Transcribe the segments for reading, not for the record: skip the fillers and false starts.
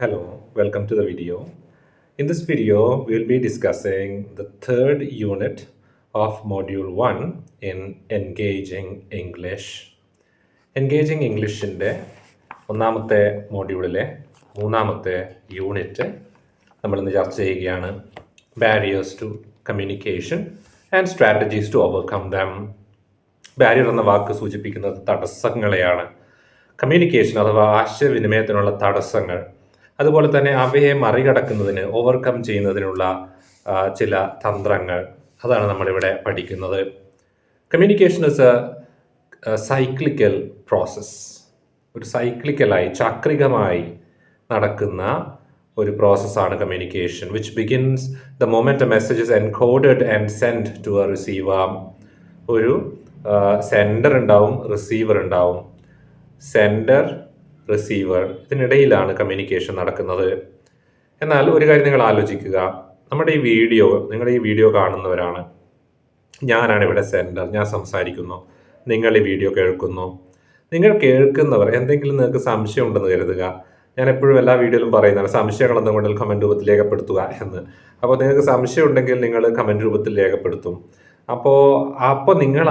Hello, welcome to the video. In this video, we'll be discussing the third unit of Module 1 in Engaging English. Engaging Englishൻ്റെ ഒന്നാമത്തെ മോഡ്യൂളിലെ മൂന്നാമത്തെ unit നമ്മളിന്ന് ചർച്ച ചെയ്യുകയാണ്. Barriers to communication and strategies to overcome them. Barrier എന്ന വാക്ക് സൂചിപ്പിക്കുന്നത് തടസ്സങ്ങളെയാണ്. Communication അഥവാ ആശയവിനിമയത്തിനുള്ള തടസ്സങ്ങൾ, അതുപോലെ തന്നെ അവയെ മറികടക്കുന്നതിന് ഓവർകം ചെയ്യുന്നതിനുള്ള ചില തന്ത്രങ്ങൾ, അതാണ് നമ്മളിവിടെ പഠിക്കുന്നത്. Communication is a cyclical process. ഒരു സൈക്ലിക്കലായി ചാക്രികമായി നടക്കുന്ന ഒരു പ്രോസസ്സാണ് communication, which begins the moment a message is encoded and send to a receiver. ഒരു സെൻഡർ ഉണ്ടാവും, റിസീവർ ഉണ്ടാവും. സെൻഡർ, റിസീവർ, ഇതിനിടയിലാണ് കമ്മ്യൂണിക്കേഷൻ നടക്കുന്നത്. എന്നാൽ ഒരു കാര്യം നിങ്ങൾ ആലോചിക്കുക, നിങ്ങൾ ഈ വീഡിയോ കാണുന്നവരാണ്. ഞാനാണ് ഇവിടെ സെൻഡർ, ഞാൻ സംസാരിക്കുന്നു, നിങ്ങൾ ഈ വീഡിയോ കേൾക്കുന്നു. നിങ്ങൾ കേൾക്കുന്നവർ എന്തെങ്കിലും നിങ്ങൾക്ക് സംശയം ഉണ്ടെന്ന് കരുതുക. ഞാൻ എപ്പോഴും എല്ലാ വീഡിയോയിലും പറയുന്നതാണ് സംശയങ്ങൾ എന്തെങ്കിലും കമൻറ്റ് രൂപത്തിൽ രേഖപ്പെടുത്തുക എന്ന്. അപ്പോൾ നിങ്ങൾക്ക് സംശയം ഉണ്ടെങ്കിൽ നിങ്ങൾ കമൻറ്റ് രൂപത്തിൽ രേഖപ്പെടുത്തും. അപ്പോൾ നിങ്ങൾ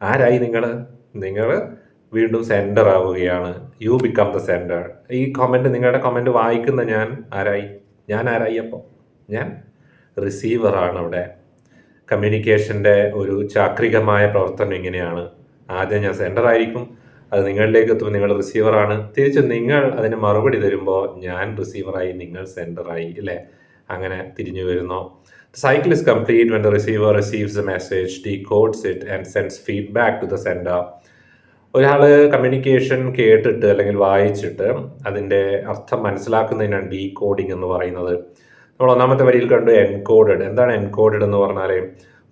ആരായി നിങ്ങൾ വീണ്ടും സെൻഡർ ആവുകയാണ്. You become the sender. നിങ്ങളുടെ കമൻറ്റ് വായിക്കുന്ന ഞാൻ ആരായി? അപ്പോൾ ഞാൻ റിസീവറാണ്. അവിടെ കമ്മ്യൂണിക്കേഷൻ്റെ ഒരു ചാക്രികമായ പ്രവർത്തനം ഇങ്ങനെയാണ്. ആദ്യം ഞാൻ സെൻഡർ ആയിരിക്കും, അത് നിങ്ങളിലേക്ക് എത്തുമ്പോൾ നിങ്ങൾ റിസീവറാണ്. തിരിച്ച് നിങ്ങൾ അതിന് മറുപടി തരുമ്പോൾ ഞാൻ റിസീവറായി, നിങ്ങൾ സെൻഡറായി, അല്ലേ? അങ്ങനെ തിരിഞ്ഞു വരുന്നു. The cycle is complete when the receiver receives the message, decodes it and sends feedback to the sender. ഒരാൾ കമ്മ്യൂണിക്കേഷൻ കേട്ടിട്ട് അല്ലെങ്കിൽ വായിച്ചിട്ട് അതിൻ്റെ അർത്ഥം മനസ്സിലാക്കുന്നതിനാണ് ഡീകോഡിംഗ് എന്ന് പറയുന്നത്. നമ്മൾ ഒന്നാമത്തെ വരിയിൽ കണ്ടു എൻകോഡഡ്. എന്താണ് എൻകോഡഡ് എന്ന് പറഞ്ഞാൽ,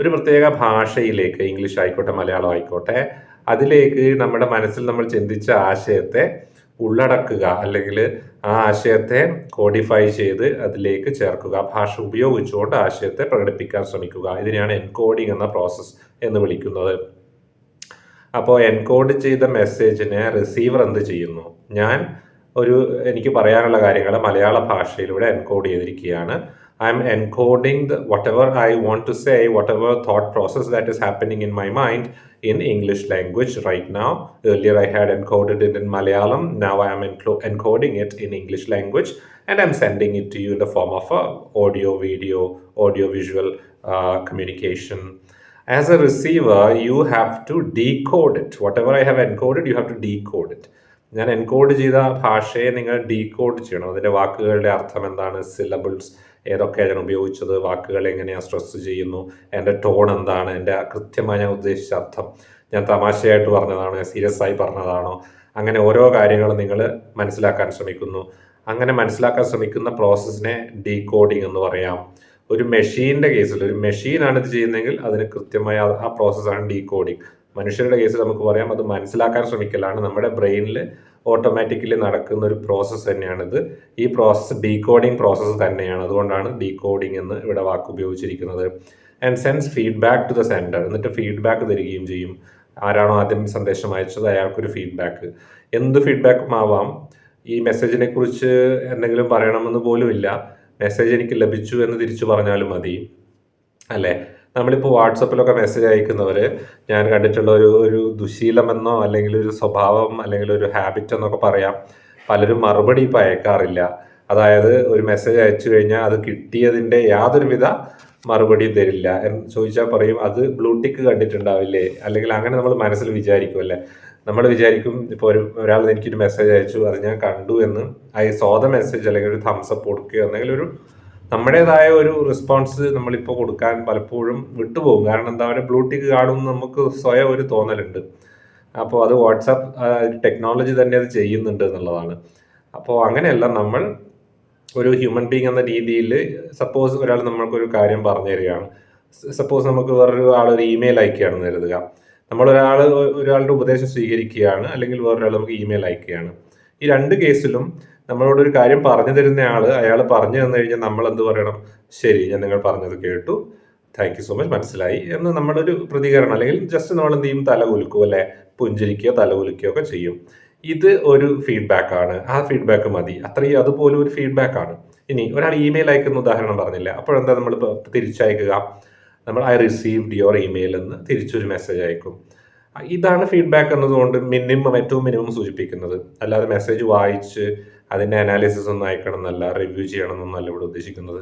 ഒരു പ്രത്യേക ഭാഷയിലേക്ക്, ഇംഗ്ലീഷ് ആയിക്കോട്ടെ മലയാളം ആയിക്കോട്ടെ, അതിലേക്ക് നമ്മുടെ മനസ്സിൽ നമ്മൾ ചിന്തിച്ച ആശയത്തെ ഉള്ളടക്കുക, അല്ലെങ്കിൽ ആ ആശയത്തെ കോഡിഫൈ ചെയ്ത് അതിലേക്ക് ചേർക്കുക, ഭാഷ ഉപയോഗിച്ചുകൊണ്ട് ആശയത്തെ പ്രകടിപ്പിക്കാൻ ശ്രമിക്കുക. ഇതിനെയാണ് എൻകോഡിംഗ് എന്ന പ്രോസസ്സ് എന്ന് വിളിക്കുന്നത്. അപ്പോൾ എൻകോഡ് ചെയ്ത മെസ്സേജിനെ റിസീവർ എന്ത് ചെയ്യുന്നു? എനിക്ക് പറയാനുള്ള കാര്യങ്ങൾ മലയാള ഭാഷയിലൂടെ എൻകോഡ് ചെയ്തിരിക്കുകയാണ്. I am encoding whatever I want to say, whatever thought process that is happening in my mind in English language right now. Earlier I had encoded it in Malayalam. Now I am encoding it in English language and I'm sending it to you in the form of a audio, video, audio-visual communication. As a receiver, you have to decode it. Whatever I have encoded, you have to decode it. ഞാൻ encode ചെയ്ത ഭാഷയെ നിങ്ങൾ decode ചെയ്യണം. അതിൻ്റെ വാക്കുകളുടെ അർത്ഥം എന്താണ്, syllables ഏതൊക്കെയാണ് ഞാൻ ഉപയോഗിച്ചത്, വാക്കുകൾ എങ്ങനെയാണ് സ്ട്രെസ് ചെയ്യുന്നു, എൻ്റെ ടോൺ എന്താണ്, എൻ്റെ കൃത്യമായി ഞാൻ ഉദ്ദേശിച്ച അർത്ഥം, ഞാൻ തമാശയായിട്ട് പറഞ്ഞതാണോ, സീരിയസ് ആയി പറഞ്ഞതാണോ, അങ്ങനെ ഓരോ കാര്യങ്ങളും നിങ്ങൾ മനസ്സിലാക്കാൻ ശ്രമിക്കുന്നു. അങ്ങനെ മനസ്സിലാക്കാൻ ശ്രമിക്കുന്ന പ്രോസസ്സിനെ ഡീകോഡിംഗ് എന്ന് പറയാം. ഒരു മെഷീൻ്റെ കേസിൽ, ഒരു മെഷീനാണ് ഇത് ചെയ്യുന്നതെങ്കിൽ അതിന് കൃത്യമായ ആ പ്രോസസ്സാണ് ഡീകോഡിംഗ്. മനുഷ്യരുടെ കേസിൽ നമുക്ക് പറയാം അത് മനസ്സിലാക്കാൻ ശ്രമിക്കലാണ്. നമ്മുടെ ബ്രെയിനിൽ ഓട്ടോമാറ്റിക്കലി നടക്കുന്ന ഒരു പ്രോസസ്സ് തന്നെയാണിത്. ഈ പ്രോസസ്സ് ഡീകോഡിംഗ് പ്രോസസ്സ് തന്നെയാണ്. അതുകൊണ്ടാണ് ഡീകോഡിംഗ് എന്ന് ഇവിടെ വാക്ക് ഉപയോഗിച്ചിരിക്കുന്നത്. And sends feedback to the sender. എന്നിട്ട് ഫീഡ്ബാക്ക് തരികയും ചെയ്യും. ആരാണോ ആദ്യം സന്ദേശം അയച്ചത് അയാൾക്കൊരു ഫീഡ്ബാക്ക്. എന്ത് ഫീഡ്ബാക്കും ആവാം. ഈ മെസ്സേജിനെ കുറിച്ച് എന്തെങ്കിലും പറയണമെന്ന് പോലും ഇല്ല, മെസ്സേജ് എനിക്ക് ലഭിച്ചു എന്ന് തിരിച്ചു പറഞ്ഞാലും മതി, അല്ലേ? നമ്മളിപ്പോൾ വാട്സപ്പിലൊക്കെ മെസ്സേജ് അയക്കുന്നവർ ഞാൻ കണ്ടിട്ടുള്ള ഒരു ദുശീലമെന്നോ അല്ലെങ്കിൽ ഒരു സ്വഭാവം അല്ലെങ്കിൽ ഒരു ഹാബിറ്റ് എന്നൊക്കെ പറയാം. പലരും മറുപടി ഇപ്പോൾ അയക്കാറില്ല. അതായത് ഒരു മെസ്സേജ് അയച്ചു കഴിഞ്ഞാൽ അത് കിട്ടിയതിൻ്റെ യാതൊരുവിധ മറുപടിയും തരില്ല. എന്ന് ചോദിച്ചാൽ പറയും അത് ബ്ലൂടിക്ക് കണ്ടിട്ടുണ്ടാവില്ലേ, അല്ലെങ്കിൽ അങ്ങനെ നമ്മൾ മനസ്സിൽ വിചാരിക്കും, അല്ലേ? നമ്മൾ വിചാരിക്കും ഇപ്പോൾ ഒരാൾ എനിക്കൊരു മെസ്സേജ് അയച്ചു, അത് ഞാൻ കണ്ടു എന്ന് ഐ സോ ദ മെസ്സേജ്, അല്ലെങ്കിൽ ഒരു തംസപ്പ് കൊടുക്കുകയോ എന്തെങ്കിലും ഒരു നമ്മുടേതായ ഒരു റെസ്പോൺസ് നമ്മളിപ്പോൾ കൊടുക്കാൻ പലപ്പോഴും വിട്ടുപോകും. കാരണം എന്താ പറയുക, ബ്ലൂടിക്ക് കാണുമെന്ന് നമുക്ക് സ്വയം ഒരു തോന്നലുണ്ട്. അപ്പോൾ അത് വാട്സാപ്പ് ടെക്നോളജി തന്നെ അത് ചെയ്യുന്നുണ്ട് എന്നുള്ളതാണ്. അപ്പോൾ അങ്ങനെയല്ല, നമ്മൾ ഒരു ഹ്യൂമൻ ബീങ് എന്ന രീതിയിൽ സപ്പോസ് ഒരാൾ നമ്മൾക്കൊരു കാര്യം പറഞ്ഞു തരികയാണ്. സപ്പോസ് നമുക്ക് വേറൊരു ആളൊരു ഇമെയിൽ അയക്കുകയാണെന്ന് കരുതുക. ഒരാളുടെ ഉപദേശം സ്വീകരിക്കുകയാണ്, അല്ലെങ്കിൽ വേറൊരാൾ നമുക്ക് ഇമെയിൽ അയക്കുകയാണ്. ഈ രണ്ട് കേസിലും നമ്മളോടൊരു കാര്യം പറഞ്ഞു തരുന്ന അയാൾ പറഞ്ഞു തന്നു കഴിഞ്ഞാൽ നമ്മൾ എന്ത് പറയണം? ശരി, ഞാൻ നിങ്ങൾ പറഞ്ഞത് കേട്ടു, താങ്ക് യു സോ മച്ച്, മനസ്സിലായി എന്ന് നമ്മളൊരു പ്രതികരണം, അല്ലെങ്കിൽ ജസ്റ്റ് നമ്മൾ എന്ത് ചെയ്യും, തല കുലുക്കും, അല്ലെ? പുഞ്ചിരിക്കുകയോ തല കുലുക്കുകയോ ഒക്കെ ചെയ്യും. ഇത് ഒരു ഫീഡ്ബാക്കാണ്. ആ ഫീഡ്ബാക്ക് മതി. അത്രയും അതുപോലും ഒരു ഫീഡ്ബാക്കാണ്. ഇനി ഒരാൾ ഇമെയിൽ അയക്കുന്ന ഉദാഹരണം പറഞ്ഞില്ല. അപ്പോഴെന്താ നമ്മളിപ്പോൾ തിരിച്ചയക്കുക? നമ്മൾ ഐ റിസീവ്ഡ് യുവർ ഇമെയിൽ എന്ന് തിരിച്ചൊരു മെസ്സേജ് അയക്കും. ഇതാണ് ഫീഡ്ബാക്ക് എന്നതുകൊണ്ട് ഏറ്റവും മിനിമം സൂചിപ്പിക്കുന്നത്. അല്ലാതെ മെസ്സേജ് വായിച്ച് അതിൻ്റെ അനാലിസിസ് ഒന്നും അയക്കണം എന്നല്ല, റിവ്യൂ ചെയ്യണം എന്നല്ല ഇവിടെ ഉദ്ദേശിക്കുന്നത്.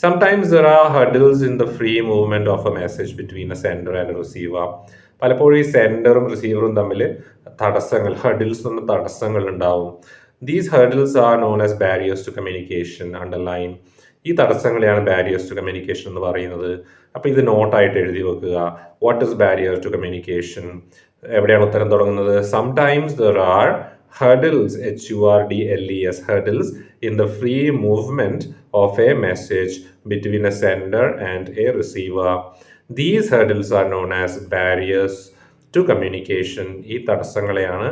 Sometimes there R hurdles in the free movement of A message between A sender and A receiver. പലപ്പോഴും ഈ സെൻഡറും റിസീവറും തമ്മിൽ തടസ്സങ്ങൾ, ഹർഡിൽസ് എന്ന തടസ്സങ്ങൾ ഉണ്ടാവും. These hurdles are known as barriers to communication underline. ഈ തടസ്സങ്ങളെയാണ് ബാരിയേഴ്സ് ടു കമ്മ്യൂണിക്കേഷൻ എന്ന് പറയുന്നത്. അപ്പോൾ ഇത് നോട്ടായിട്ട് എഴുതി വെക്കുക. What is barrier to communication? എവിടെയാണ് ഉത്തരം തുടങ്ങുന്നത്? Sometimes there are hurdles, HURDLES, hurdles in the free movement of a message between a sender and a receiver. These hurdles are known as barriers to communication. ഈ തടസ്സങ്ങളെയാണ്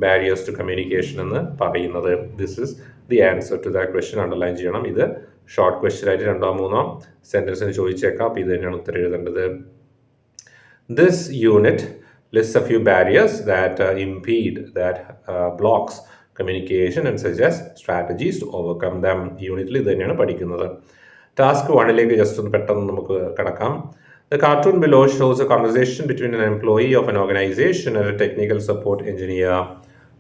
barriers to communication എന്ന് പറയുന്നത്. This is the answer to that question. Underline ചെയ്യണം. ഇത് short question ആയിട്ട് 2-3 സെന്റൻസിന് ചോദിച്ചേക്കാം. അപ്പോൾ ഇത് തന്നെയാണ് ഉത്തരം എഴുതേണ്ടത്. This unit lists a few barriers that impede, that blocks communication and suggests strategies to overcome them. യൂണിറ്റിൽ ഇത് തന്നെയാണ് പഠിക്കുന്നത്. ടാസ്ക് 1ലേക്ക് ജസ്റ്റ് ഒന്ന് പെട്ടെന്ന് നമുക്ക് കടക്കാം. The cartoon below shows a conversation between an employee of an organization and a technical support engineer.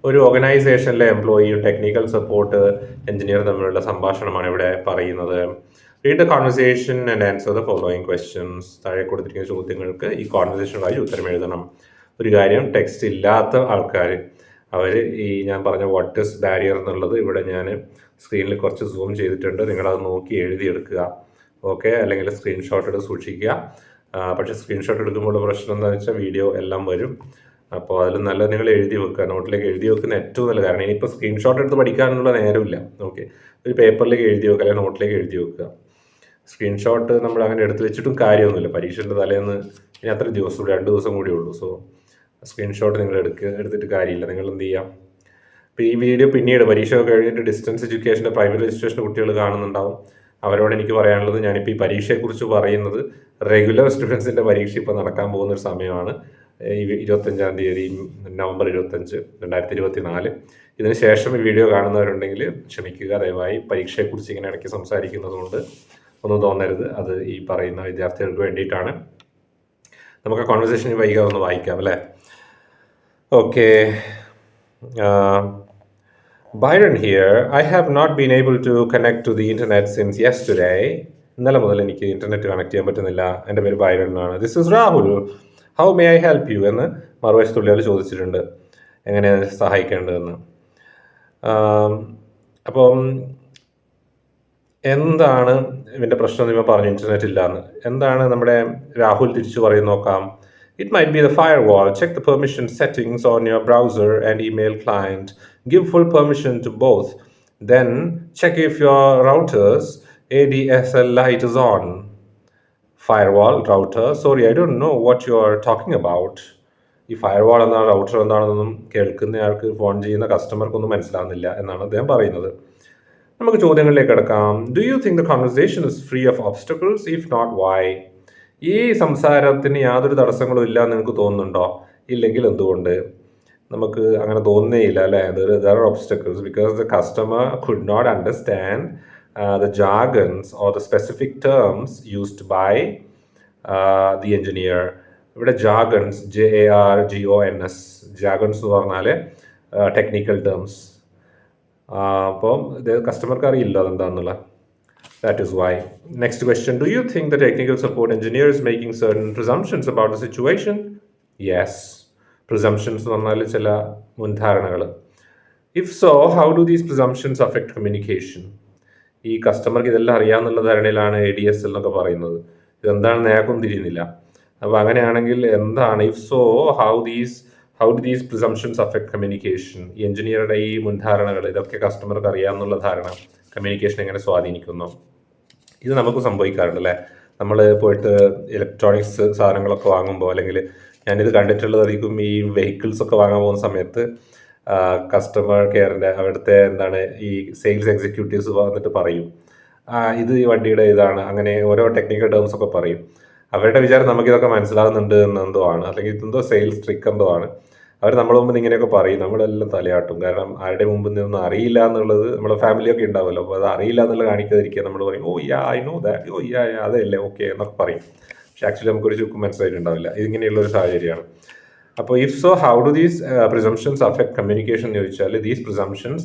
ഒരു ഓർഗനൈസേഷനിലെ എംപ്ലോയിയും ടെക്നിക്കൽ സപ്പോർട്ട് എഞ്ചിനീയർ തമ്മിലുള്ള സംഭാഷണമാണ് ഇവിടെ പറയുന്നത്. Read the conversation and answer the following questions. താഴെ കൊടുത്തിരിക്കുന്ന ചോദ്യങ്ങൾക്ക് ഈ കോൺവെർസേഷൻ വായിച്ച് ഉത്തരം എഴുതണം. ഒരു കാര്യം, ടെക്സ്റ്റ് ഇല്ലാത്ത ആൾക്കാർ അവർ ഈ ഞാൻ പറഞ്ഞ വാട്ട് ഇസ് ബാരിയർ എന്നുള്ളത് ഇവിടെ ഞാൻ സ്ക്രീനിൽ കുറച്ച് സൂം ചെയ്തിട്ടുണ്ട്. നിങ്ങളത് നോക്കി എഴുതിയെടുക്കുക. ഓക്കെ, അല്ലെങ്കിൽ സ്ക്രീൻഷോട്ട് എടുത്ത് സൂക്ഷിക്കുക. പക്ഷേ സ്ക്രീൻഷോട്ട് എടുക്കുമ്പോൾ പ്രശ്നം എന്താണെന്ന് വെച്ചാൽ വീഡിയോ എല്ലാം വരും. അപ്പോൾ അതിൽ നല്ല നിങ്ങൾ എഴുതി വെക്കുക. നോട്ടിലേക്ക് എഴുതി വെക്കുന്ന ഏറ്റവും നല്ല കാരണം. ഇനിയിപ്പോൾ സ്ക്രീൻഷോട്ട് എടുത്ത് പഠിക്കാനുള്ള നേരമില്ല. ഓക്കെ, ഒരു പേപ്പറിലേക്ക് എഴുതി വെക്കുക, അല്ലെങ്കിൽ നോട്ടിലേക്ക് എഴുതി വെക്കുക. സ്ക്രീൻഷോട്ട് നമ്മൾ അങ്ങനെ എടുത്ത് വെച്ചിട്ടും കാര്യമൊന്നുമില്ല. പരീക്ഷയുടെ തലേന്ന് ഇനി അത്ര ദിവസം കൂടി 2 ദിവസം കൂടി ഉള്ളൂ. സോ സ്ക്രീൻഷോട്ട് നിങ്ങൾ എടുത്തിട്ട് കാര്യമില്ല. നിങ്ങൾ എന്ത് ചെയ്യാം, ഇപ്പോൾ ഈ വീഡിയോ പിന്നീട് പരീക്ഷ ഒക്കെ കഴിഞ്ഞിട്ട് ഡിസ്റ്റൻസ് എഡ്യൂക്കേഷൻ്റെ പ്രൈവറ്റ് രജിസ്ട്രേഷൻ്റെ കുട്ടികൾ കാണുന്നുണ്ടാവും. അവരോട് എനിക്ക് പറയാനുള്ളത്, ഞാനിപ്പോൾ ഈ പരീക്ഷയെക്കുറിച്ച് പറയുന്നത് റെഗുലർ സ്റ്റുഡൻസിൻ്റെ പരീക്ഷ ഇപ്പോൾ നടക്കാൻ പോകുന്നൊരു സമയമാണ്. ഈ 25-ാം തീയതി നവംബർ 25, 2024. ഇതിന് ശേഷം ഈ വീഡിയോ കാണുന്നവരുണ്ടെങ്കിൽ ക്ഷമിക്കുക ദയവായി. പരീക്ഷയെക്കുറിച്ച് ഇങ്ങനെ ഇടയ്ക്ക് സംസാരിക്കുന്നത് കൊണ്ട് ഒന്നും തോന്നരുത്. അത് ഈ പറയുന്ന വിദ്യാർത്ഥികൾക്ക് വേണ്ടിയിട്ടാണ്. നമുക്ക് കോൺവെർസേഷൻ വൈകാതെ ഒന്ന് വായിക്കാം അല്ലേ? Okay. Byron here. I have not been able to connect to the internet since yesterday. ഇന്നലെ മുതൽ എനിക്ക് ഇൻ്റർനെറ്റ് കണക്ട് ചെയ്യാൻ പറ്റുന്നില്ല. എൻ്റെ പേര് ബൈറൺ എന്നാണ്. This is Rahul. How may I help you എന്ന് മറുവശത്തുള്ളിയാൾ ചോദിച്ചിട്ടുണ്ട്, എങ്ങനെയാണ് സഹായിക്കേണ്ടതെന്ന്. അപ്പം എന്താണ് ഇവൻ്റെ പ്രശ്നം എന്ന് ഇവ പറഞ്ഞു, ഇൻ്റർനെറ്റ് ഇല്ലയെന്ന്. എന്താണ് നമ്മുടെ രാഹുൽ തിരിച്ചു പറയുന്നത് നോക്കാം. It might be the firewall. Check the permission settings on your browser and email client. Give full permission to both. Then check if your router's ADSL light is on. Firewall, router. Sorry, I don't know what you are talking about. ഈ firewall എന്താണ് router എന്താണെന്നൊന്നും കേൾക്കുന്നയാൾക്ക്, phone ചെയ്യുന്ന കസ്റ്റമർക്കൊന്നും മനസ്സിലാവുന്നില്ല എന്നാണ് അദ്ദേഹം പറയുന്നത്. നമുക്ക് ചോദ്യങ്ങളിലേക്ക് കിടക്കാം. Do you think the conversation is free of obstacles? If not, why? ഈ സംസാരത്തിന് യാതൊരു തടസ്സങ്ങളും ഇല്ല എന്ന് നിങ്ങൾക്ക് തോന്നുന്നുണ്ടോ? ഇല്ലെങ്കിൽ എന്തുകൊണ്ട്? നമുക്ക് അങ്ങനെ തോന്നുന്നേയില്ല അല്ലേ? There are obstacles because the customer could not understand the jargons or the specific terms used by the engineer. ഇവിടെ jargons, JARGONS, jargons എന്ന് പറഞ്ഞാൽ ടെക്നിക്കൽ ടേംസ്. അപ്പം കസ്റ്റമർക്ക് അറിയില്ല അതെന്താണെന്നുള്ള. That is why. Next question. Do you think the technical support engineer is making certain presumptions about the situation? Yes. Presumptions എന്ന് പറഞ്ഞാൽ ചില മുൻധാരണകൾ. If so, how do these presumptions affect communication? ഈ കസ്റ്റമർക്ക് ഇതെല്ലാം അറിയാമെന്നുള്ള ധാരണയിലാണ് ADSL എന്നൊക്കെ പറയുന്നത്. ഇതെന്താണെന്ന് അയാൾക്കും തിരിയുന്നില്ല. അപ്പോൾ അങ്ങനെയാണെങ്കിൽ എന്താണ്? If so, how do these presumptions affect communication? ഈ എഞ്ചിനീയറുടെ ഈ മുൻധാരണകൾ, ഇതൊക്കെ കസ്റ്റമർക്ക് അറിയാമെന്നുള്ള ധാരണ കമ്മ്യൂണിക്കേഷൻ എങ്ങനെ സ്വാധീനിക്കുന്നു? ഇത് നമുക്ക് സംഭവിക്കാറുണ്ട് അല്ലേ? നമ്മൾ പോയിട്ട് ഇലക്ട്രോണിക്സ് സാധനങ്ങളൊക്കെ വാങ്ങുമ്പോൾ, അല്ലെങ്കിൽ ഞാനിത് കണ്ടിട്ടുള്ളതായിരിക്കും ഈ വെഹിക്കിൾസ് ഒക്കെ വാങ്ങാൻ പോകുന്ന സമയത്ത് കസ്റ്റമർ കെയറിൻ്റെ അവിടുത്തെ ഈ സെയിൽസ് എക്സിക്യൂട്ടീവ്സ് വന്നിട്ട് പറയും, ഇത് ഈ വണ്ടിയുടെ ഇതാണ്, അങ്ങനെ ഓരോ ടെക്നിക്കൽ ടേംസ് ഒക്കെ പറയും. അവരുടെ വിചാരം നമുക്കിതൊക്കെ മനസ്സിലാകുന്നുണ്ട് എന്നെന്തോ ആണ്, അല്ലെങ്കിൽ ഇതെന്തോ സെയിൽസ് ട്രിക്ക് എന്തോ ആണ്. അവർ നമ്മുടെ മുമ്പിൽ ഇങ്ങനെയൊക്കെ പറയും, നമ്മളെല്ലാം തലയാട്ടും. കാരണം ആരുടെ മുമ്പിൽ നിന്നൊന്നും അറിയില്ല എന്നുള്ളത്, നമ്മുടെ ഫാമിലിയൊക്കെ ഉണ്ടാവുമല്ലോ, അപ്പോൾ അത് അറിയില്ല എന്നുള്ളത് കാണിക്കാതിരിക്കുക. നമ്മൾ പറയും, ഓ യാ ഐ നോ ദാറ്റ്, ഓ യാ അതല്ലേ, ഓക്കെ എന്നൊക്കെ പറയും. പക്ഷെ ആക്ച്വലി നമുക്കൊരു ചുക്കും മനസ്സിലായിട്ടുണ്ടാവില്ല. ഇതിങ്ങനെയുള്ളൊരു സാഹചര്യമാണ്. അപ്പോൾ if so how do these presumptions affect communication എന്ന് ചോദിച്ചാൽ, these presumptions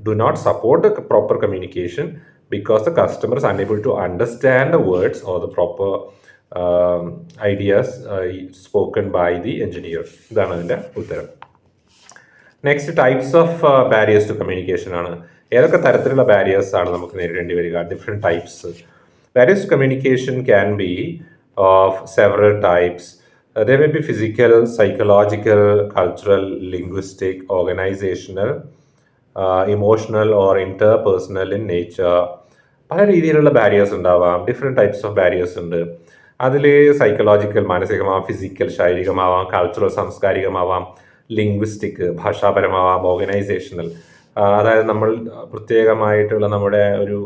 do not support the proper communication because the customer is unable to understand the words or the proper ideas spoken by the engineer. ഇതാണ് അതിൻ്റെ ഉത്തരം. Next types of barriers to communication ആണ്. ഏതൊക്കെ തരത്തിലുള്ള barriers ആണ് നമുക്ക് നേരിടേണ്ടി വരിക? Different types. Barriers to communication can be of several types. There may be physical, psychological, cultural, linguistic, organizational, emotional or interpersonal in nature. പല രീതിയിലുള്ള ബാരിയേഴ്സ് ഉണ്ടാവാം. ഡിഫറെൻറ്റ് ടൈപ്സ് ഓഫ് ബാരിയേഴ്സ് ഉണ്ട്. അതിൽ സൈക്കോളജിക്കൽ മാനസികമാവാം, ഫിസിക്കൽ ശാരീരികമാവാം, കൾച്ചറൽ സാംസ്കാരികമാവാം, linguistic ഭാഷാപരമാവാം, organisational അതായത് നമ്മൾ പ്രത്യേകമായിട്ടുള്ള നമ്മുടെ ഒരു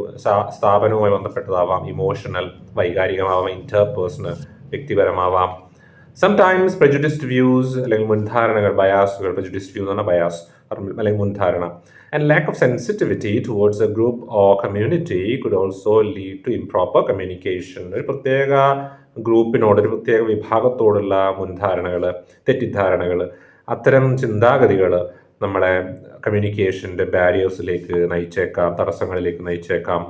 സ്ഥാപനവുമായി ബന്ധപ്പെട്ടതാവാം, ഇമോഷണൽ വൈകാരികമാവാം, ഇന്റർപേഴ്സണൽ വ്യക്തിപരമാവാം. സംടൈംസ് പ്രെജുഡിസ്ഡ് വ്യൂസ് അല്ലെങ്കിൽ മുൻധാരണകൾ, ബയാസുകൾ, പ്രെജുഡിസ്ഡ് വ്യൂ എന്ന് പറഞ്ഞാൽ ബയാസ് അല്ലെങ്കിൽ മുൻധാരണ. And lack of sensitivity towards a group or community could also lead to improper communication. ഒരു പ്രത്യേക ഗ്രൂപ്പിനോട്, ഒരു പ്രത്യേക വിഭാഗത്തോടുള്ള മുൻധാരണകൾ, തെറ്റിദ്ധാരണകൾ, അത്തരം ചിന്താഗതികൾ നമ്മളെ കമ്മ്യൂണിക്കേഷൻ്റെ ബാരിയേഴ്സിലേക്ക് നയിച്ചേക്കാം, തടസ്സങ്ങളിലേക്ക് നയിച്ചേക്കാം.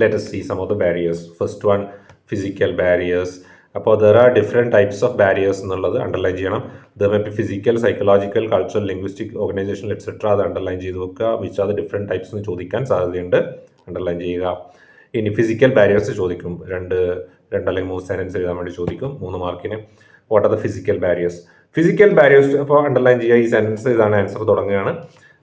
Let us see some of the barriers. First one, physical barriers. അപ്പോൾ there are different types of barriers എന്നുള്ളത് അണ്ടർലൈൻ ചെയ്യണം. There may be physical, psychological, cultural, linguistic, organisational etcetera. അത് അണ്ടർലൈൻ ചെയ്ത് വെക്കുക. Which are the different types എന്ന് ചോദിക്കാൻ സാധ്യതയുണ്ട്. Underline ചെയ്യുക. ഇനി ഫിസിക്കൽ ബാരിയേഴ്സ് ചോദിക്കും. രണ്ട് അല്ലെങ്കിൽ 3 സെൻറ്റൻസ് എഴുതാൻ വേണ്ടി ചോദിക്കും 3 മാർക്കിന്. What are the physical barriers? Physical barriers അപ്പോൾ അണ്ടർലൈൻ ചെയ്യുക. ഈ സെൻറ്റൻസ് ഇതാണ് ആൻസർ തുടങ്ങുകയാണ്.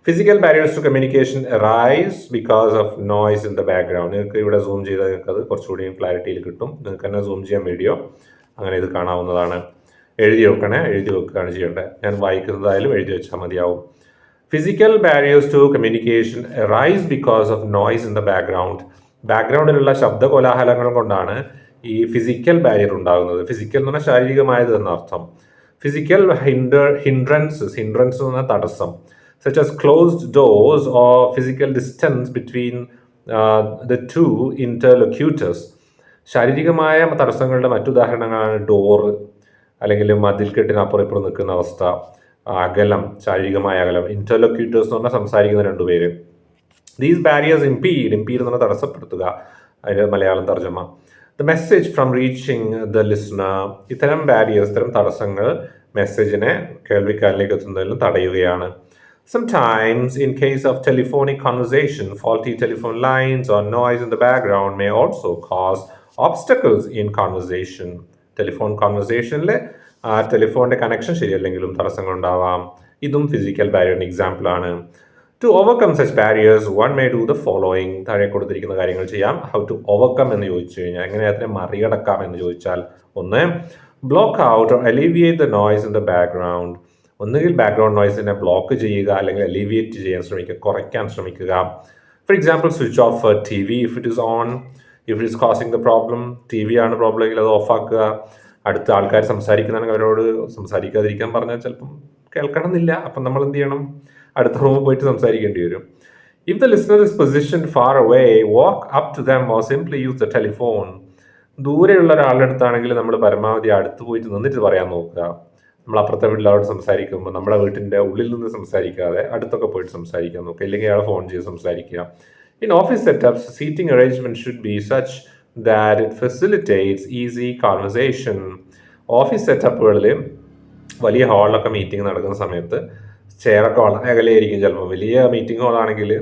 Physical barriers to communication arise because of noise in the background. നിങ്ങൾക്ക് ഇവിടെ സൂം ചെയ്താൽ നിങ്ങൾക്ക് അത് കുറച്ചുകൂടി ക്ലാരിറ്റിയിൽ കിട്ടും. നിങ്ങൾക്ക് തന്നെ സൂം ചെയ്യാൻ വീഡിയോ അങ്ങനെ ഇത് കാണാവുന്നതാണ്. എഴുതി വെക്കുകയാണ് ചെയ്യേണ്ടത്. ഞാൻ വായിക്കുന്നതായാലും എഴുതി വെച്ചാൽ മതിയാവും. Physical barriers to communication arise because of noise in the background. ബാക്ക്ഗ്രൗണ്ടിലുള്ള ശബ്ദ കോലാഹലങ്ങൾ കൊണ്ടാണ് ഈ ഫിസിക്കൽ ബാരിയർ ഉണ്ടാകുന്നത്. ഫിസിക്കൽ എന്ന് പറഞ്ഞാൽ ശാരീരികമായത് എന്നർത്ഥം. ഫിസിക്കൽ ഹിൻഡ്രൻസസ് എന്ന് പറഞ്ഞാൽ തടസ്സം, such as closed doors or physical distance between the two interlocutors. ശാരീരികമായ തടസ്സങ്ങളുടെ മറ്റുദാഹരണങ്ങളാണ് ഡോറ്, അല്ലെങ്കിൽ മതിൽക്കെട്ടിനപ്പുറം ഇപ്പുറം നിൽക്കുന്ന അവസ്ഥ, അകലം, ശാരീരികമായ അകലം. ഇന്റർലൊക്യൂട്ടേഴ്സ് എന്ന് പറഞ്ഞാൽ സംസാരിക്കുന്ന 2 പേര്. ദീസ് ബാരിയേഴ്സ് ഇംപീഡ് എന്ന് പറഞ്ഞാൽ തടസ്സപ്പെടുത്തുക, അതിൻ്റെ മലയാളം തർജ്ജമ. The message from reaching the listener. ഇത്തരം ബാരിയേഴ്സ്, ഇത്തരം തടസ്സങ്ങൾ മെസ്സേജിനെ കേൾവിക്കാരിലേക്ക് എത്തുന്നതിലും തടയുകയാണ്. Sometimes, in case of telephonic conversation, faulty telephone lines or noise in the background may also cause obstacles in conversation. Telephone കോൺവെർസേഷനിൽ ടെലിഫോണിൻ്റെ കണക്ഷൻ ശരിയല്ലെങ്കിലും തടസ്സങ്ങൾ ഉണ്ടാവാം. ഇതും ഫിസിക്കൽ ബാരിയറിന് എക്സാമ്പിളാണ്. To overcome such barriers one may do the following. താഴെ കൊടുത്തിരിക്കുന്ന കാര്യങ്ങൾ ചെയ്യാം. ഹൗ ടു ഓവർകം എന്ന് ചോദിച്ചു കഴിഞ്ഞാൽ, എങ്ങനെ അതിനെ മറികടക്കാം എന്ന് ചോദിച്ചാൽ, 1. Block out or alleviate the noise in the background. ഒന്നുകിൽ ബാക്ക്ഗ്രൗണ്ട് നോയ്സിനെ ബ്ലോക്ക് ചെയ്യുക, അല്ലെങ്കിൽ അലീവിയേറ്റ് ചെയ്യാൻ ശ്രമിക്കുക, കുറയ്ക്കാൻ ശ്രമിക്കുക. For example, switch off T V if it is on, if it is causing the problem. T V ആണ് പ്രോബ്ലം എങ്കിൽ അത് ഓഫാക്കുക. അടുത്ത ആൾക്കാർ സംസാരിക്കുന്നതാണെങ്കിൽ അവരോട് സംസാരിക്കാതിരിക്കാൻ പറഞ്ഞാൽ ചിലപ്പം കേൾക്കണം എന്നില്ല. അപ്പം നമ്മൾ എന്ത് ചെയ്യണം? അടുത്ത റൂമിൽ പോയിട്ട് സംസാരിക്കേണ്ടി വരും. If the listener is position far away, walk up to them or simply use the telephone. ദൂരെയുള്ള ഒരാളുടെ അടുത്താണെങ്കിൽ നമ്മൾ പരമാവധി അടുത്ത് പോയിട്ട് നിന്നിട്ട് പറയാൻ നോക്കുക. നമ്മൾ അപ്പുറത്തെ വീട്ടിലോട്ട് സംസാരിക്കുമ്പോൾ നമ്മുടെ വീട്ടിൻ്റെ ഉള്ളിൽ നിന്ന് സംസാരിക്കാതെ അടുത്തൊക്കെ പോയിട്ട് സംസാരിക്കാൻ നോക്കുക. ഇല്ലെങ്കിൽ അയാളെ ഫോൺ ചെയ്ത് സംസാരിക്കുക. In office setups, seating arrangement should be such that it facilitates easy conversation. Office സെറ്റപ്പുകളിൽ വലിയ ഹാളിലൊക്കെ മീറ്റിംഗ് നടക്കുന്ന സമയത്ത് ചെയറൊക്കെ വളരെ അകലെയായിരിക്കും. ചിലപ്പോൾ വലിയ മീറ്റിംഗ് ഹാളാണെങ്കിൽ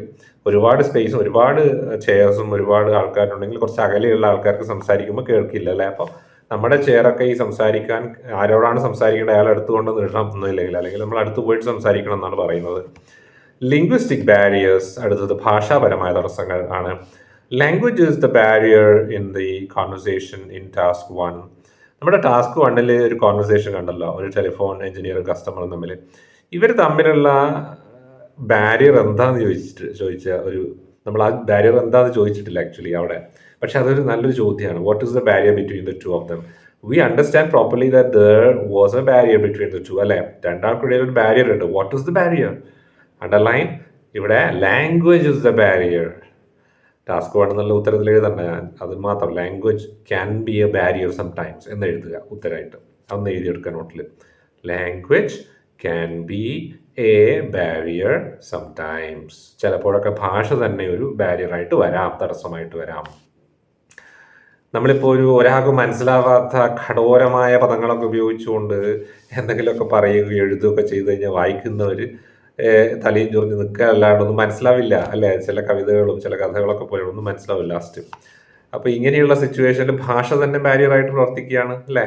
ഒരുപാട് സ്പേസും ഒരുപാട് ചെയർസും ഒരുപാട് ആൾക്കാരുണ്ടെങ്കിൽ കുറച്ച് അകലെയുള്ള ആൾക്കാർക്ക് സംസാരിക്കുമ്പോൾ കേൾക്കില്ല അല്ലേ. അപ്പോൾ നമ്മുടെ ചെയറൊക്കെ ഈ സംസാരിക്കാൻ ആരോടാണ് സംസാരിക്കേണ്ടത് അയാൾ അടുത്ത് കൊണ്ടൊന്നും ഇടണം ഒന്നുമില്ലെങ്കിൽ, അല്ലെങ്കിൽ നമ്മൾ അടുത്ത് പോയിട്ട് സംസാരിക്കണം എന്നാണ് പറയുന്നത്. ലിംഗ്വിസ്റ്റിക് ബാരിയേഴ്സ്, അടുത്തത് ഭാഷാപരമായ തടസ്സങ്ങൾ ആണ്. Language is the barrier in the conversation in task 1. നമ്മുടെ ടാസ്ക് 1 ഒരു കോൺവെർസേഷൻ കണ്ടല്ലോ, ഒരു ടെലിഫോൺ എഞ്ചിനീയറും കസ്റ്റമറും തമ്മിൽ. ഇവർ തമ്മിലുള്ള ബാരിയർ എന്താണെന്ന് ചോദിച്ച നമ്മൾ ആ ബാരിയർ എന്താണെന്ന് ചോദിച്ചിട്ടില്ല ആക്ച്വലി അവിടെ. പക്ഷെ അതൊരു നല്ലൊരു ചോദ്യമാണ്. What is the barrier between the 2 of them? We understand properly that there was a barrier between the two, അല്ലെ? രണ്ടാൾക്കിടയിൽ ഒരു ബാരിയർ ഉണ്ട്. What is the barrier? Underline. ഇവിടെ language is the barrier. Task 1 എന്നുള്ള ഉത്തരത്തിൽ എഴുതണ്ട, അത് മാത്രം. Language can be a barrier sometimes എന്ന് എഴുതുക ഉത്തരമായിട്ട്. അതൊന്ന് എഴുതിയെടുക്കുക നോട്ടിൽ. Language can be a barrier sometimes. ചിലപ്പോഴൊക്കെ ഭാഷ തന്നെ ഒരു ബാരിയറായിട്ട് വരാം, തടസ്സമായിട്ട് വരാം. നമ്മളിപ്പോൾ ഒരാൾക്ക് മനസ്സിലാവാത്ത കഠോരമായ പദങ്ങളൊക്കെ ഉപയോഗിച്ചുകൊണ്ട് എന്തെങ്കിലുമൊക്കെ പറയുകയോ എഴുതുകയൊക്കെ ചെയ്തു കഴിഞ്ഞാൽ വായിക്കുന്നവർ തലയും ചൊറിഞ്ഞ് നിൽക്കുക അല്ലാണ്ട് ഒന്നും മനസ്സിലാവില്ല, അല്ലേ? ചില കവിതകളും ചില കഥകളൊക്കെ പോലെ ഒന്നും മനസ്സിലാവില്ല ലാസ്റ്റ്. അപ്പോൾ ഇങ്ങനെയുള്ള സിറ്റുവേഷനിൽ ഭാഷ തന്നെ ബാരിയറായിട്ട് പ്രവർത്തിക്കുകയാണ്, അല്ലേ?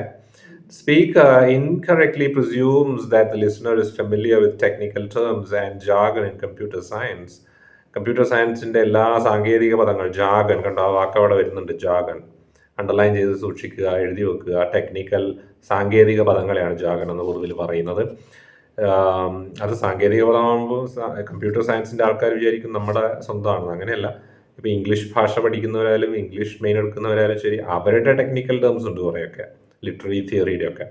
Speaker incorrectly presumes that the listener is familiar with technical terms and jargon in computer science. Computer സയൻസിൻ്റെ എല്ലാ സാങ്കേതിക പദങ്ങൾ, ജാഗൻ, കണ്ടോ ആ വാക്ക് അവിടെ വരുന്നുണ്ട്, ജാഗൻ. അണ്ടർലൈൻ ചെയ്ത് സൂക്ഷിക്കുക, എഴുതി വെക്കുക. ടെക്നിക്കൽ സാങ്കേതിക പദങ്ങളെയാണ് ജാഗൻ എന്ന് കൂടുതൽ പറയുന്നത്. അത് സാങ്കേതിക പദമാകുമ്പോൾ കമ്പ്യൂട്ടർ സയൻസിൻ്റെ ആൾക്കാർ വിചാരിക്കും നമ്മുടെ സ്വന്തമാണെന്ന്. അങ്ങനെയല്ല. ഇപ്പോൾ ഇംഗ്ലീഷ് ഭാഷ പഠിക്കുന്നവരായാലും ഇംഗ്ലീഷ് മെയിൻ എടുക്കുന്നവരായാലും ശരി, അവരുടെ ടെക്നിക്കൽ ടേംസ് ഉണ്ട് കുറേയൊക്കെ, ലിറ്റററി തിയറിയുടെ ഒക്കെ.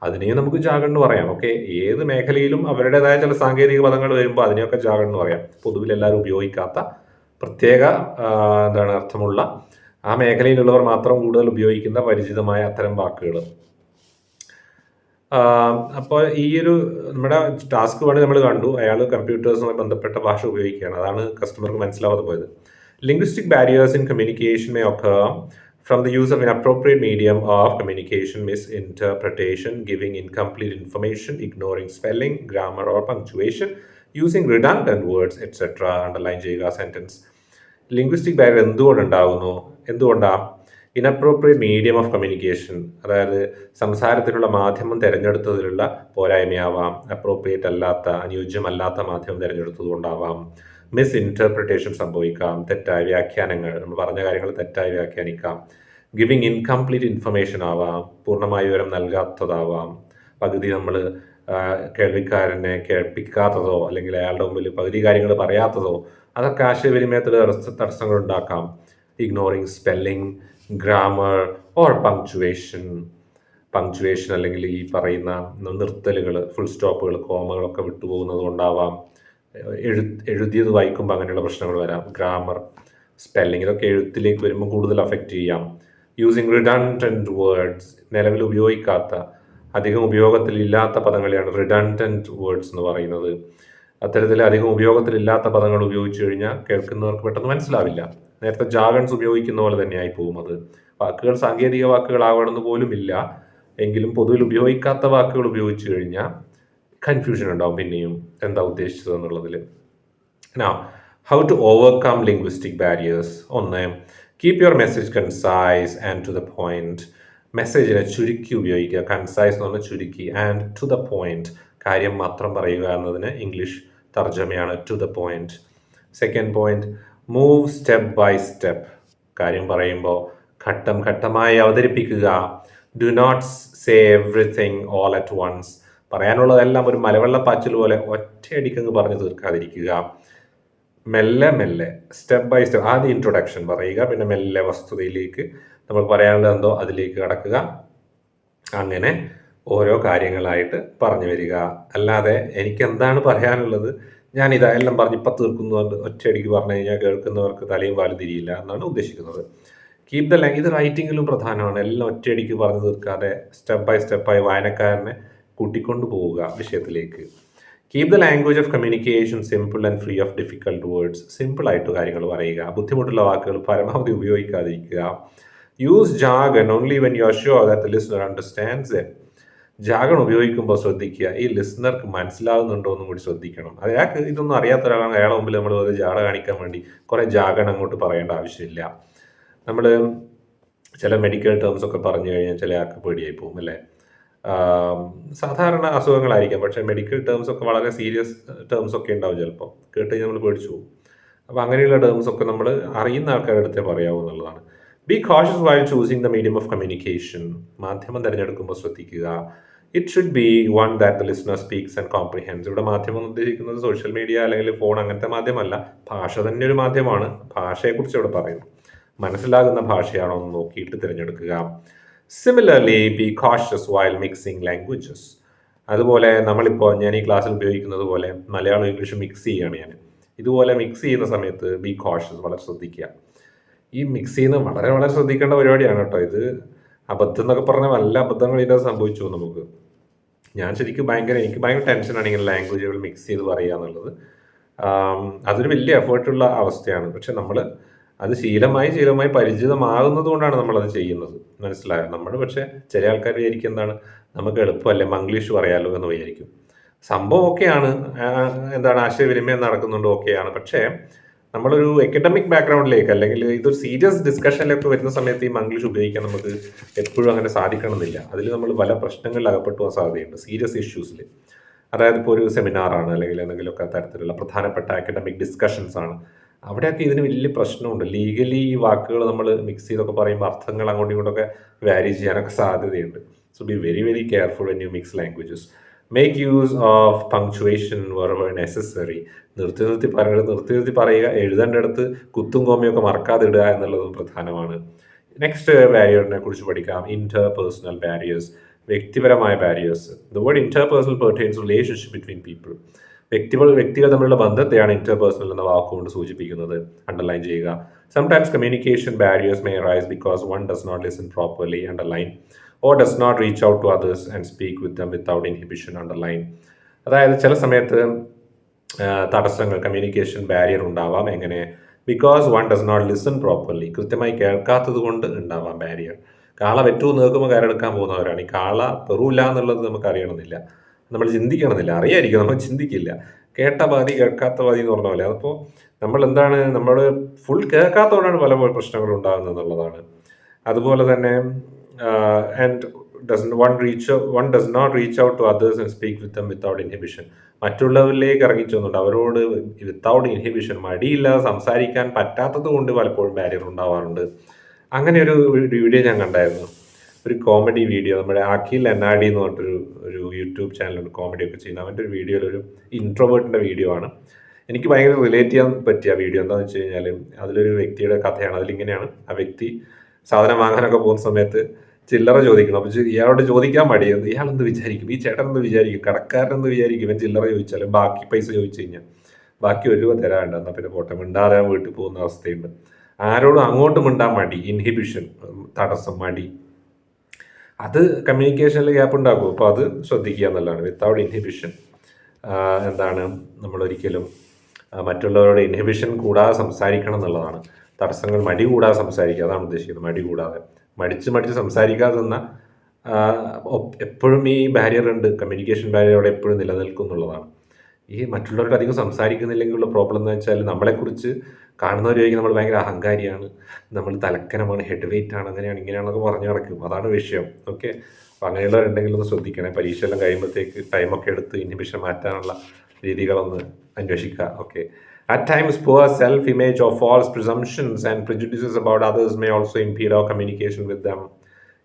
അതിനെയും നമുക്ക് ജാഗൺ എന്ന് പറയാം. ഓക്കെ, ഏത് മേഖലയിലും അവരുടേതായ ചില സാങ്കേതിക പദങ്ങൾ വരുമ്പോൾ അതിനെയൊക്കെ ജാഗൺ എന്ന് പറയാം. പൊതുവിൽ എല്ലാവരും ഉപയോഗിക്കാത്ത പ്രത്യേക അർത്ഥമുള്ള, ആ മേഖലയിലുള്ളവർ മാത്രം കൂടുതൽ ഉപയോഗിക്കുന്ന പരിചിതമായ അത്തരം വാക്കുകൾ. അപ്പോൾ ഈ ഒരു നമ്മുടെ ടാസ്ക് 1 നമ്മൾ കണ്ടു. അയാൾ കമ്പ്യൂട്ടേഴ്സുമായി ബന്ധപ്പെട്ട ഭാഷ ഉപയോഗിക്കുകയാണ്. അതാണ് കസ്റ്റമർക്ക് മനസ്സിലാവാതെ പോയത്. Linguistic barriers in communication may occur from the use of inappropriate medium of communication, misinterpretation, giving incomplete information, ignoring spelling, grammar or punctuation, using redundant words, etc. Underline ചെയ്യുക സെന്റൻസ്. ലിംഗ്വിസ്റ്റിക് ബാരിയർ എന്തുകൊണ്ടാണ്? Inappropriate medium of communication, അതായത് സംസാരത്തിനുള്ള മാധ്യമം തിരഞ്ഞെടുത്തതിലുള്ള പോരായ്മയാവാം. Appropriate അല്ലാത്ത, അനുയോജ്യമല്ലാത്ത മാധ്യമം തിരഞ്ഞെടുത്തതുകൊണ്ടാവാം. Miss interpretation സംഭവിക്കാം, തെറ്റായ വ്യാഖ്യാനങ്ങൾ, നമ്മൾ പറഞ്ഞ കാര്യങ്ങൾ തെറ്റായി വ്യാഖ്യാനിക്കാം. ഗിവിങ് ഇൻകംപ്ലീറ്റ് ഇൻഫർമേഷൻ ആവാം, പൂർണ്ണമായ വിവരം നൽകാത്തതാവാം. പകുതി നമ്മൾ കേൾവിക്കാരനെ കേൾപ്പിക്കാത്തതോ അല്ലെങ്കിൽ അയാളുടെ മുമ്പിൽ പകുതി കാര്യങ്ങൾ പറയാത്തതോ, അതൊക്കെ ആശയവിനിമയത്തിൽ തടസ്സങ്ങൾ ഉണ്ടാക്കാം. Ignoring spelling, grammar or punctuation അല്ലെങ്കിൽ ഈ പറയുന്ന നിർത്തലുകൾ, ഫുൾ സ്റ്റോപ്പുകൾ, കോമകളൊക്കെ വിട്ടുപോകുന്നത് കൊണ്ടാവാം. എഴുതിയത് വായിക്കുമ്പോൾ അങ്ങനെയുള്ള പ്രശ്നങ്ങൾ വരാം. ഗ്രാമർ, സ്പെല്ലിംഗ്, ഇതൊക്കെ എഴുത്തിലേക്ക് വരുമ്പോൾ കൂടുതൽ അഫക്റ്റ് ചെയ്യാം. യൂസിങ് റിഡണ്ടൻറ്റ് വേർഡ്സ്, നിലവിൽ ഉപയോഗിക്കാത്ത, അധികം ഉപയോഗത്തിലില്ലാത്ത പദങ്ങളെയാണ് റിഡണ്ടൻറ്റ് വേർഡ്സ് എന്ന് പറയുന്നത്. അത്തരത്തിൽ അധികം ഉപയോഗത്തിലില്ലാത്ത പദങ്ങൾ ഉപയോഗിച്ച് കഴിഞ്ഞാൽ കേൾക്കുന്നവർക്ക് പെട്ടെന്ന് മനസ്സിലാവില്ല. നേരത്തെ ജാഗൺസ് ഉപയോഗിക്കുന്ന പോലെ തന്നെയായി പോകും. അത് വാക്കുകൾ സാങ്കേതിക വാക്കുകളാവണമെന്ന് പോലും ഇല്ല, എങ്കിലും പൊതുവിൽ ഉപയോഗിക്കാത്ത വാക്കുകൾ ഉപയോഗിച്ച് കഴിഞ്ഞാൽ കൺഫ്യൂഷൻ ഉണ്ടാവും പിന്നെയും എന്താ ഉദ്ദേശിച്ചത് എന്നുള്ളതിൽ. Now, how to overcome linguistic barriers? 1. Keep your message concise and to the point. മെസ്സേജിനെ ചുരുക്കി ഉപയോഗിക്കുക. കൺസൈസ് എന്ന് പറഞ്ഞാൽ ചുരുക്കി, ആൻഡ് ടു ദ പോയിന്റ്, കാര്യം മാത്രം പറയുക എന്നതിന് ഇംഗ്ലീഷ് തർജ്ജമയാണ് to the point. Second point, move step by step. കാര്യം പറയുമ്പോൾ ഘട്ടം ഘട്ടമായി അവതരിപ്പിക്കുക. Do not say everything all at once. പറയാനുള്ളതെല്ലാം ഒരു മലവെള്ളപ്പാച്ചിൽ പോലെ ഒറ്റയടിക്കങ്ങ് പറഞ്ഞു തീർക്കാതിരിക്കുക. മെല്ലെ മെല്ലെ, സ്റ്റെപ്പ് ബൈ സ്റ്റെപ്പ്. ആദ്യം ഇൻട്രൊഡക്ഷൻ പറയുക, പിന്നെ മെല്ലെ വസ്തുതയിലേക്ക്, നമ്മൾ പറയാനുള്ളത് എന്തോ അതിലേക്ക് കടക്കുക. അങ്ങനെ ഓരോ കാര്യങ്ങളായിട്ട് പറഞ്ഞു വരിക. അല്ലാതെ എനിക്കെന്താണ് പറയാനുള്ളത്, ഞാൻ ഇതെല്ലാം പറഞ്ഞ് ഇപ്പം തീർക്കുന്നുണ്ട് ഒറ്റയടിക്ക് പറഞ്ഞു കഴിഞ്ഞാൽ കേൾക്കുന്നവർക്ക് തലയും പാലും തിരിയില്ല എന്നാണ് ഉദ്ദേശിക്കുന്നത്. കീപ് ദ ഇത് റൈറ്റിങ്ങിലും പ്രധാനമാണ്. എല്ലാം ഒറ്റയടിക്ക് പറഞ്ഞു തീർക്കാതെ സ്റ്റെപ്പ് ബൈ സ്റ്റെപ്പായി വായനക്കാരനെ കൂട്ടിക്കൊണ്ടു പോവുക വിഷയത്തിലേക്ക്. Keep the language of communication simple and free of difficult words. സിമ്പിളായിട്ട് കാര്യങ്ങൾ പറയുക, ബുദ്ധിമുട്ടുള്ള വാക്കുകൾ പരമാവധി ഉപയോഗിക്കാതിരിക്കുക. Use jargon only when you are sure that the listener understands it. Jargon ഉപയോഗിക്കുമ്പോൾ ശ്രദ്ധിക്കുക, ഈ ലിസണർക്ക് മനസ്സിലാകുന്നുണ്ടോ എന്നും കൂടി ശ്രദ്ധിക്കണം. അയാൾക്ക് ഇതൊന്നും അറിയാത്ത ഒരാളാണ്, അയാളെ മുമ്പിൽ നമ്മൾ ഒരു ജാട കാണിക്കാൻ വേണ്ടി കുറേ ജാഗൺ അങ്ങോട്ട് പറയേണ്ട ആവശ്യമില്ല. നമ്മൾ ചില മെഡിക്കൽ ടേംസ് ഒക്കെ പറഞ്ഞു കഴിഞ്ഞാൽ ചില ആൾക്ക് പേടിയായി പോകും, അല്ലേ? സാധാരണ അസുഖങ്ങളായിരിക്കാം, പക്ഷേ മെഡിക്കൽ ടേംസ് ഒക്കെ വളരെ സീരിയസ് ടേംസ് ഒക്കെ ഉണ്ടാവും. ചിലപ്പോൾ കേട്ട് കഴിഞ്ഞാൽ നമ്മൾ പേടിച്ചു പോകും. അപ്പോൾ അങ്ങനെയുള്ള ടേംസ് ഒക്കെ നമ്മൾ അറിയുന്ന ആൾക്കാരുടെ അടുത്തേ പറയാവൂ എന്നുള്ളതാണ്. B cautious while choosing the medium of communication. മാധ്യമം തിരഞ്ഞെടുക്കുമ്പോൾ ശ്രദ്ധിക്കുക. It should be one that the listener speaks and comprehends. ഇവിടെ മാധ്യമം എന്ന് ഉദ്ദേശിക്കുന്നത് സോഷ്യൽ മീഡിയ അല്ലെങ്കിൽ ഫോൺ, അങ്ങനത്തെ മാധ്യമമല്ല. ഭാഷ തന്നെ ഒരു മാധ്യമമാണ്. ഭാഷയെക്കുറിച്ച് ഇവിടെ പറയുന്നു. മനസ്സിലാകുന്ന ഭാഷയാണോ എന്ന് നോക്കിയിട്ട് തിരഞ്ഞെടുക്കുക. Similarly, be cautious while mixing languages. അതുപോലെ നമ്മളിപ്പോൾ ഞാൻ ഈ ക്ലാസ്സിൽ ഉപയോഗിക്കുന്നത് പോലെ മലയാളം ഇംഗ്ലീഷ് മിക്സ് ചെയ്യുകയാണ് ഞാൻ. ഇതുപോലെ മിക്സ് ചെയ്യുന്ന സമയത്ത് ബി കോഷ്യസ്, വളരെ ശ്രദ്ധിക്കുക. ഈ മിക്സ് ചെയ്യുന്നത് വളരെ വളരെ ശ്രദ്ധിക്കേണ്ട പരിപാടിയാണ് കേട്ടോ. ഇത് അബദ്ധം എന്നൊക്കെ പറഞ്ഞാൽ വല്ല അബദ്ധങ്ങൾ ഇതിനകത്ത് സംഭവിച്ചു നമുക്ക്. ഞാൻ ശരിക്കും എനിക്ക് ഭയങ്കര ടെൻഷനാണ് ഇങ്ങനെ ലാംഗ്വേജുകൾ മിക്സ് ചെയ്ത് പറയുക എന്നുള്ളത്. അതൊരു വലിയ എഫേർട്ടുള്ള അവസ്ഥയാണ്. പക്ഷെ നമ്മൾ അത് ശീലമായി പരിചിതമാകുന്നത് കൊണ്ടാണ് നമ്മളത് ചെയ്യുന്നത്. മനസ്സിലായോ? നമ്മൾ പക്ഷേ ചില ആൾക്കാർ വിചാരിക്കും എന്താണ്, നമുക്ക് എളുപ്പമല്ലേ മംഗ്ലീഷ് പറയാമല്ലോ എന്ന് വിചാരിക്കും. സംഭവം ഓക്കെയാണ്, ആശയവിനിമയം നടക്കുന്നുണ്ട്, ഓക്കെയാണ്. പക്ഷേ നമ്മളൊരു അക്കാഡമിക് ബാക്ക്ഗ്രൗണ്ടിലേക്ക് അല്ലെങ്കിൽ ഇതൊരു സീരിയസ് ഡിസ്കഷനിലൊക്കെ വരുന്ന സമയത്ത് ഈ മംഗ്ലീഷ് ഉപയോഗിക്കാൻ നമുക്ക് എപ്പോഴും അങ്ങനെ സാധിക്കണമെന്നില്ല. അതിൽ നമ്മൾ പല പ്രശ്നങ്ങളിൽ അകപ്പെട്ടു പോകാൻ സാധ്യതയുണ്ട്, സീരിയസ് ഇഷ്യൂസിൽ. അതായത് ഇപ്പോൾ ഒരു സെമിനാറാണ് അല്ലെങ്കിൽ എന്തെങ്കിലുമൊക്കെ തരത്തിലുള്ള പ്രധാനപ്പെട്ട അക്കാഡമിക് ഡിസ്കഷൻസ് ആണ്. അവിടെയൊക്കെ ഇതിന് വലിയ പ്രശ്നമുണ്ട്. ലീഗലി ഈ വാക്കുകൾ നമ്മൾ മിക്സ് ചെയ്തൊക്കെ പറയുമ്പോൾ അർത്ഥങ്ങൾ അങ്ങോട്ടും ഇങ്ങോട്ടൊക്കെ വാരി ചെയ്യാനൊക്കെ സാധ്യതയുണ്ട്. So be very very careful when you mix languages. Make use of punctuation wherever necessary. നിർത്തി പറയുക. എഴുതേണ്ടടുത്ത് കുത്തും കോമയൊക്കെ മറക്കാതെ ഇടുക എന്നുള്ളതും പ്രധാനമാണ്. നെക്സ്റ്റ് ബാരിയറിനെ കുറിച്ച് പഠിക്കാം. ഇന്റർപേഴ്സണൽ ബാരിയേഴ്സ്, വ്യക്തിപരമായ barriers. The word interpersonal pertains relationship between people. വ്യക്തികൾ തമ്മിലുള്ള ബന്ധത്തെയാണ് ഇന്റർപേഴ്സണൽ എന്ന വാക്കുകൊണ്ട് സൂചിപ്പിക്കുന്നത്. അണ്ടർലൈൻ ചെയ്യുക. Sometimes communication barriers may arise because one does not listen properly. Underline. Or does not reach out to others and speak with them without inhibition. Underline. അതായത് ചില സമയത്ത് തടസ്സങ്ങൾ, കമ്മ്യൂണിക്കേഷൻ ബാരിയർ ഉണ്ടാവാം. എങ്ങനെ? Because one does not listen properly. കൃത്യമായി കേൾക്കാത്തത് കൊണ്ട് ഉണ്ടാവാം ബാരിയർ. കാള വെറ്റു നോക്കുമ്പോൾ കയറെടുക്കാൻ പോകുന്നവരാണ്. ഈ കാള പെറൂല്ല എന്നുള്ളത് നമുക്ക് അറിയണമെന്നില്ല, നമ്മൾ ചിന്തിക്കണമെന്നില്ല. അറിയായിരിക്കും, നമ്മൾ ചിന്തിക്കില്ല. കേട്ട പാതി കേൾക്കാത്ത പാതി എന്ന് പറഞ്ഞ പോലെ. അപ്പോൾ നമ്മൾ ഫുൾ കേൾക്കാത്തതുകൊണ്ടാണ് പല പ്രശ്നങ്ങളും ഉണ്ടാകുന്നത് എന്നുള്ളതാണ്. അതുപോലെ തന്നെ and one does not reach out to others and speak with them without inhibition. മറ്റുള്ളവരിലേക്ക് ഇറങ്ങിച്ചെന്നുണ്ട് അവരോട് വിത്തൗട്ട് ഇൻഹിബിഷൻ, മടിയില്ലാതെ സംസാരിക്കാൻ പറ്റാത്തത് കൊണ്ട് പലപ്പോഴും ബാരിയർ ഉണ്ടാവാറുണ്ട്. അങ്ങനെ ഒരു വീഡിയോ ഞാൻ കണ്ടായിരുന്നു, ഒരു കോമഡി വീഡിയോ. നമ്മുടെ അഖിൽ എന്നാടി എന്ന് പറഞ്ഞിട്ടൊരു യൂട്യൂബ് ചാനലുണ്ട്, കോമഡിയൊക്കെ ചെയ്യുന്ന. അവൻ്റെ ഒരു വീഡിയോയിൽ ഒരു ഇൻട്രോവേർട്ടിൻ്റെ വീഡിയോ ആണ്. എനിക്ക് ഭയങ്കര റിലേറ്റ് ചെയ്യാൻ പറ്റിയ വീഡിയോ. എന്താണെന്ന് വെച്ച് കഴിഞ്ഞാൽ അതിലൊരു വ്യക്തിയുടെ കഥയാണ്. അതിലിങ്ങനെയാണ്, ആ വ്യക്തി സാധനം വാങ്ങാനൊക്കെ പോകുന്ന സമയത്ത് ചില്ലറ ചോദിക്കണം. അപ്പോൾ ഇയാളോട് ചോദിക്കാൻ മടിയെന്ന്. ഇയാളെന്ത് വിചാരിക്കും, ഈ ചേട്ടൻ എന്ത് വിചാരിക്കും, കടക്കാരനെന്ത് വിചാരിക്കും ഇവൻ ചില്ലറ ചോദിച്ചാലും ബാക്കി പൈസ ചോദിച്ചു കഴിഞ്ഞാൽ ബാക്കി ഒരു രൂപ തരാണ്ട്. എന്നാൽ പിന്നെ പോട്ടെ, മിണ്ടാതെ വീട്ടിൽ പോകുന്ന അവസ്ഥയുണ്ട്. ആരോടും അങ്ങോട്ട് മിണ്ടാൻ മടി, ഇൻഹിബിഷൻ, തടസ്സം, മടി. അത് കമ്മ്യൂണിക്കേഷനിൽ ഗ്യാപ്പ് ഉണ്ടാക്കും. അപ്പോൾ അത് ശ്രദ്ധിക്കുക എന്നുള്ളതാണ്. വിത്തൗട്ട് ഇൻഹിബിഷൻ നമ്മളൊരിക്കലും മറ്റുള്ളവരോട് ഇൻഹിബിഷൻ കൂടാതെ സംസാരിക്കണം എന്നുള്ളതാണ്. തടസ്സങ്ങൾ, മടി കൂടാതെ സംസാരിക്കുക, അതാണ് ഉദ്ദേശിക്കുന്നത്. മടി കൂടാതെ, മടിച്ച് സംസാരിക്കാതെ നിന്ന എപ്പോഴും ഈ ബാരിയർ ഉണ്ട്, കമ്മ്യൂണിക്കേഷൻ ബാരിയർ അവിടെ എപ്പോഴും നിലനിൽക്കും എന്നുള്ളതാണ്. ഈ മറ്റുള്ളവരോട് അധികം സംസാരിക്കുന്നില്ലെങ്കിലുള്ള പ്രോബ്ലം എന്ന് വെച്ചാൽ നമ്മളെക്കുറിച്ച് കാണുന്നവരായിരിക്കും നമ്മൾ ഭയങ്കര അഹങ്കാരിയാണ്, നമ്മൾ തലക്കനമാണ്, ഹെഡ് വെയിറ്റ് ആണ്, അങ്ങനെയാണ് ഇങ്ങനെയാണെന്നൊക്കെ പറഞ്ഞു നടക്കും. അതാണ് വിഷയം. ഓക്കെ, അപ്പോൾ അങ്ങനെയുള്ളവരുണ്ടെങ്കിൽ ഒന്ന് ശ്രദ്ധിക്കണേ. പരീക്ഷയെല്ലാം കഴിയുമ്പോഴത്തേക്ക് ടൈമൊക്കെ എടുത്ത് ഇൻഹിബിഷൻ മാറ്റാനുള്ള രീതികളൊന്ന് അന്വേഷിക്കുക. Okay. At times, poor self-image or false presumptions and prejudices about others may also impede our communication with them.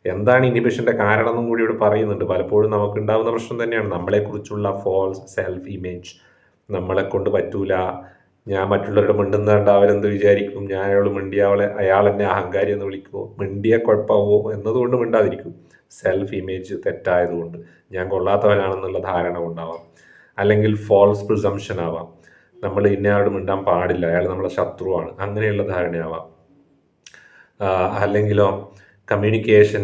എന്താണ് ഇൻഹിബിഷൻ്റെ കാരണം എന്നും കൂടി ഇവിടെ പറയുന്നുണ്ട്. പലപ്പോഴും നമുക്കുണ്ടാകുന്ന പ്രശ്നം തന്നെയാണ് നമ്മളെക്കുറിച്ചുള്ള ഫോൾസ് സെൽഫ് ഇമേജ്. നമ്മളെ കൊണ്ട് പറ്റൂല, ഞാൻ മറ്റുള്ളവരുടെ മിണ്ടുന്നുണ്ട്, അവരെന്ത് വിചാരിക്കും, ഞാൻ അയാൾ മിണ്ടിയ അയാൾ എന്നെ അഹങ്കാരി എന്ന് വിളിക്കുമോ, മിണ്ടിയ കുഴപ്പമാവോ എന്നതുകൊണ്ട് മിണ്ടാതിരിക്കും. സെൽഫ് ഇമേജ് തെറ്റായതുകൊണ്ട്, ഞാൻ കൊള്ളാത്തവനാണെന്നുള്ള ധാരണ ഉണ്ടാവാം. അല്ലെങ്കിൽ ഫോൾസ് പ്രിസംഷൻ ആവാം, നമ്മൾ ഇന്നയാളോട് മിണ്ടാൻ പാടില്ല, അയാൾ നമ്മളെ ശത്രുവാണ്, അങ്ങനെയുള്ള ധാരണയാവാം. അല്ലെങ്കിലോ കമ്മ്യൂണിക്കേഷൻ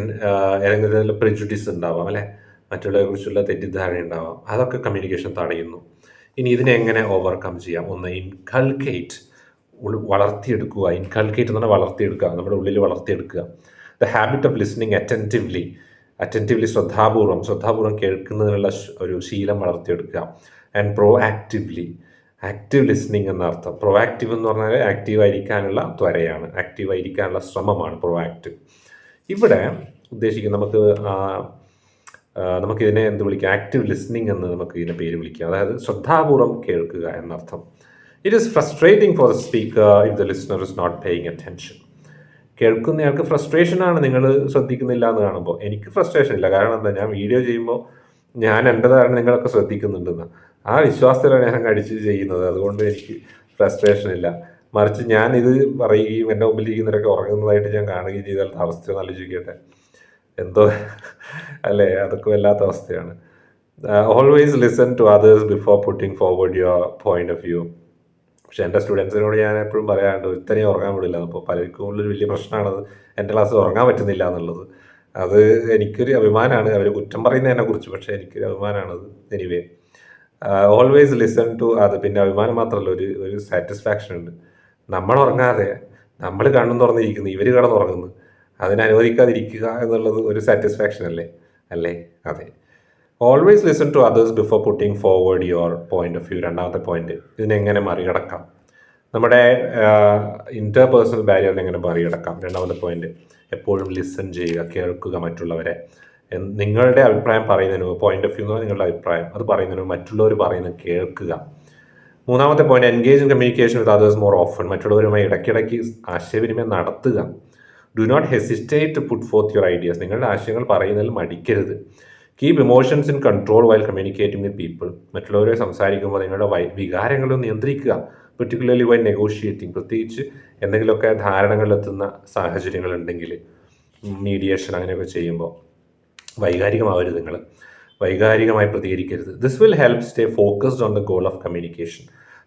ഏതെങ്കിലും പ്രെജുഡിസ് ഉണ്ടാവാം, അല്ലേ, മറ്റുള്ളവരെ കുറിച്ചുള്ള തെറ്റിദ്ധാരണ ഉണ്ടാവാം. അതൊക്കെ കമ്മ്യൂണിക്കേഷൻ തടയുന്നു. ഇനി ഇതിനെ എങ്ങനെ ഓവർകം ചെയ്യാം? ഒന്ന്, ഇൻകൾക്കേറ്റ്, വളർത്തിയെടുക്കുക. ഇൻകൾക്കേറ്റ് എന്ന് പറഞ്ഞാൽ വളർത്തിയെടുക്കുക, നമ്മുടെ ഉള്ളിൽ വളർത്തിയെടുക്കുക. The habit of listening attentively, ശ്രദ്ധാപൂർവം കേൾക്കുന്നതിനുള്ള ഒരു ശീലം വളർത്തിയെടുക്കുക. ആൻഡ് പ്രോ ആക്റ്റീവ് ലിസണിങ് എന്നർത്ഥം. പ്രൊആക്റ്റീവ് എന്ന് പറഞ്ഞാൽ ആക്റ്റീവായിരിക്കാനുള്ള ത്വരയാണ്, ആക്റ്റീവായിരിക്കാനുള്ള ശ്രമമാണ് പ്രൊആക്റ്റീവ്. ഇവിടെ ഉദ്ദേശിക്കുന്നത് നമുക്കിതിനെ എന്ത് വിളിക്കാം? ആക്റ്റീവ് ലിസണിങ് എന്ന് നമുക്ക് ഇതിനെ പേര് വിളിക്കാം. അതായത് ശ്രദ്ധാപൂർവം കേൾക്കുക എന്നർത്ഥം. It is frustrating for the speaker if the listener is not paying attention. കേൾക്കുന്നയാൾക്ക് ഫ്രസ്ട്രേഷനാണ് നിങ്ങൾ ശ്രദ്ധിക്കുന്നില്ല എന്ന് കാണുമ്പോൾ. എനിക്ക് ഫ്രസ്ട്രേഷൻ ഇല്ല. കാരണം എന്താ, ഞാൻ വീഡിയോ ചെയ്യുമ്പോൾ ഞാൻ എൻ്റെതാണ്, നിങ്ങളൊക്കെ ശ്രദ്ധിക്കുന്നുണ്ടെന്ന് ആ വിശ്വാസത്തിലാണ് ഞാൻ അടിച്ച് ചെയ്യുന്നത്. അതുകൊണ്ട് എനിക്ക് ഫ്രസ്ട്രേഷൻ ഇല്ല. മറിച്ച് ഞാൻ ഇത് പറയുകയും എൻ്റെ മുമ്പിൽ ഇരിക്കുന്നവരൊക്കെ ഉറങ്ങുന്നതായിട്ട് ഞാൻ കാണുകയും ചെയ്താൽ അവസ്ഥ ആലോചിക്കട്ടെ. എന്തോ അല്ലേ, അതൊക്കെ വല്ലാത്ത അവസ്ഥയാണ്. Always listen to others before putting forward your point of view. പക്ഷെ എൻ്റെ സ്റ്റുഡൻസിനോട് ഞാൻ എപ്പോഴും പറയാറുണ്ട്, ഇത്രയും ഉറങ്ങാൻ വിടില്ല. അപ്പോൾ പലർക്കും ഉള്ളൊരു വലിയ പ്രശ്നമാണത്, എൻ്റെ ക്ലാസ്സിൽ ഉറങ്ങാൻ പറ്റുന്നില്ല എന്നുള്ളത്. അത് എനിക്കൊരു അഭിമാനമാണ്, അവർ കുറ്റം പറയുന്നതിനെ കുറിച്ച്, പക്ഷേ എനിക്കൊരു അഭിമാനമാണത്. എനിവേ, ഓൾവേസ് ലിസൺ ടു അത്. പിന്നെ അഭിമാനം മാത്രമല്ല, ഒരു ഒരു സാറ്റിസ്ഫാക്ഷൻ ഉണ്ട്. നമ്മൾ ഉറങ്ങാതെ നമ്മൾ കണ്ണും തുറന്നിരിക്കുന്നു, ഇവർ കിടന്നുറങ്ങുന്നു, അതിനെ അനുവദിക്കാതിരിക്കുക എന്നുള്ളത് ഒരു സാറ്റിസ്ഫാക്ഷൻ അല്ലേ? അല്ലേ? അതെ. Always listen to others before putting forward your point of view. രണ്ടാമത്തെ പോയിന്റ്, ഇതിനെങ്ങനെ മറികടക്കാം, നമ്മുടെ ഇൻ്റർപേഴ്സണൽ ബാരിയറിനെ എങ്ങനെ മറികടക്കാം. രണ്ടാമത്തെ പോയിന്റ്, എപ്പോഴും ലിസൺ ചെയ്യുക, കേൾക്കുക മറ്റുള്ളവരെ. നിങ്ങളുടെ അഭിപ്രായം പറയുന്നതിന്, പോയിന്റ് ഓഫ് വ്യൂ എന്ന് പറഞ്ഞാൽ നിങ്ങളുടെ അഭിപ്രായം, അത് പറയുന്നതിന് മറ്റുള്ളവർ പറയുന്നത് കേൾക്കുക. മൂന്നാമത്തെ point, engage in communication with others more often. മറ്റുള്ളവരുമായി ഇടയ്ക്കിടയ്ക്ക് ആശയവിനിമയം നടത്തുക. Do not hesitate to put forth your ideas. നിങ്ങളുടെ ആശയങ്ങൾ പറയുന്നതിൽ മടിക്കരുത്. Keep emotions in control while communicating with people. മറ്റുള്ളവരെ സംസാരിക്കുമ്പോൾ നിങ്ങളുടെ വികാരങ്ങളെ നിയന്ത്രിക്കുക. Particularly while negotiating. പ്രത്യേകിച്ച് എന്തെങ്കിലുമൊക്കെ ധാരണകളിലെത്തുന്ന സാഹചര്യങ്ങളുണ്ടെങ്കിൽ, മീഡിയേഷൻ അങ്ങനെയൊക്കെ ചെയ്യുമ്പോൾ വൈകാരികമാവരുത്. നിങ്ങൾ വൈകാരികമായി പ്രതികരിക്കരുത്. This will help stay focused on the goal of communication.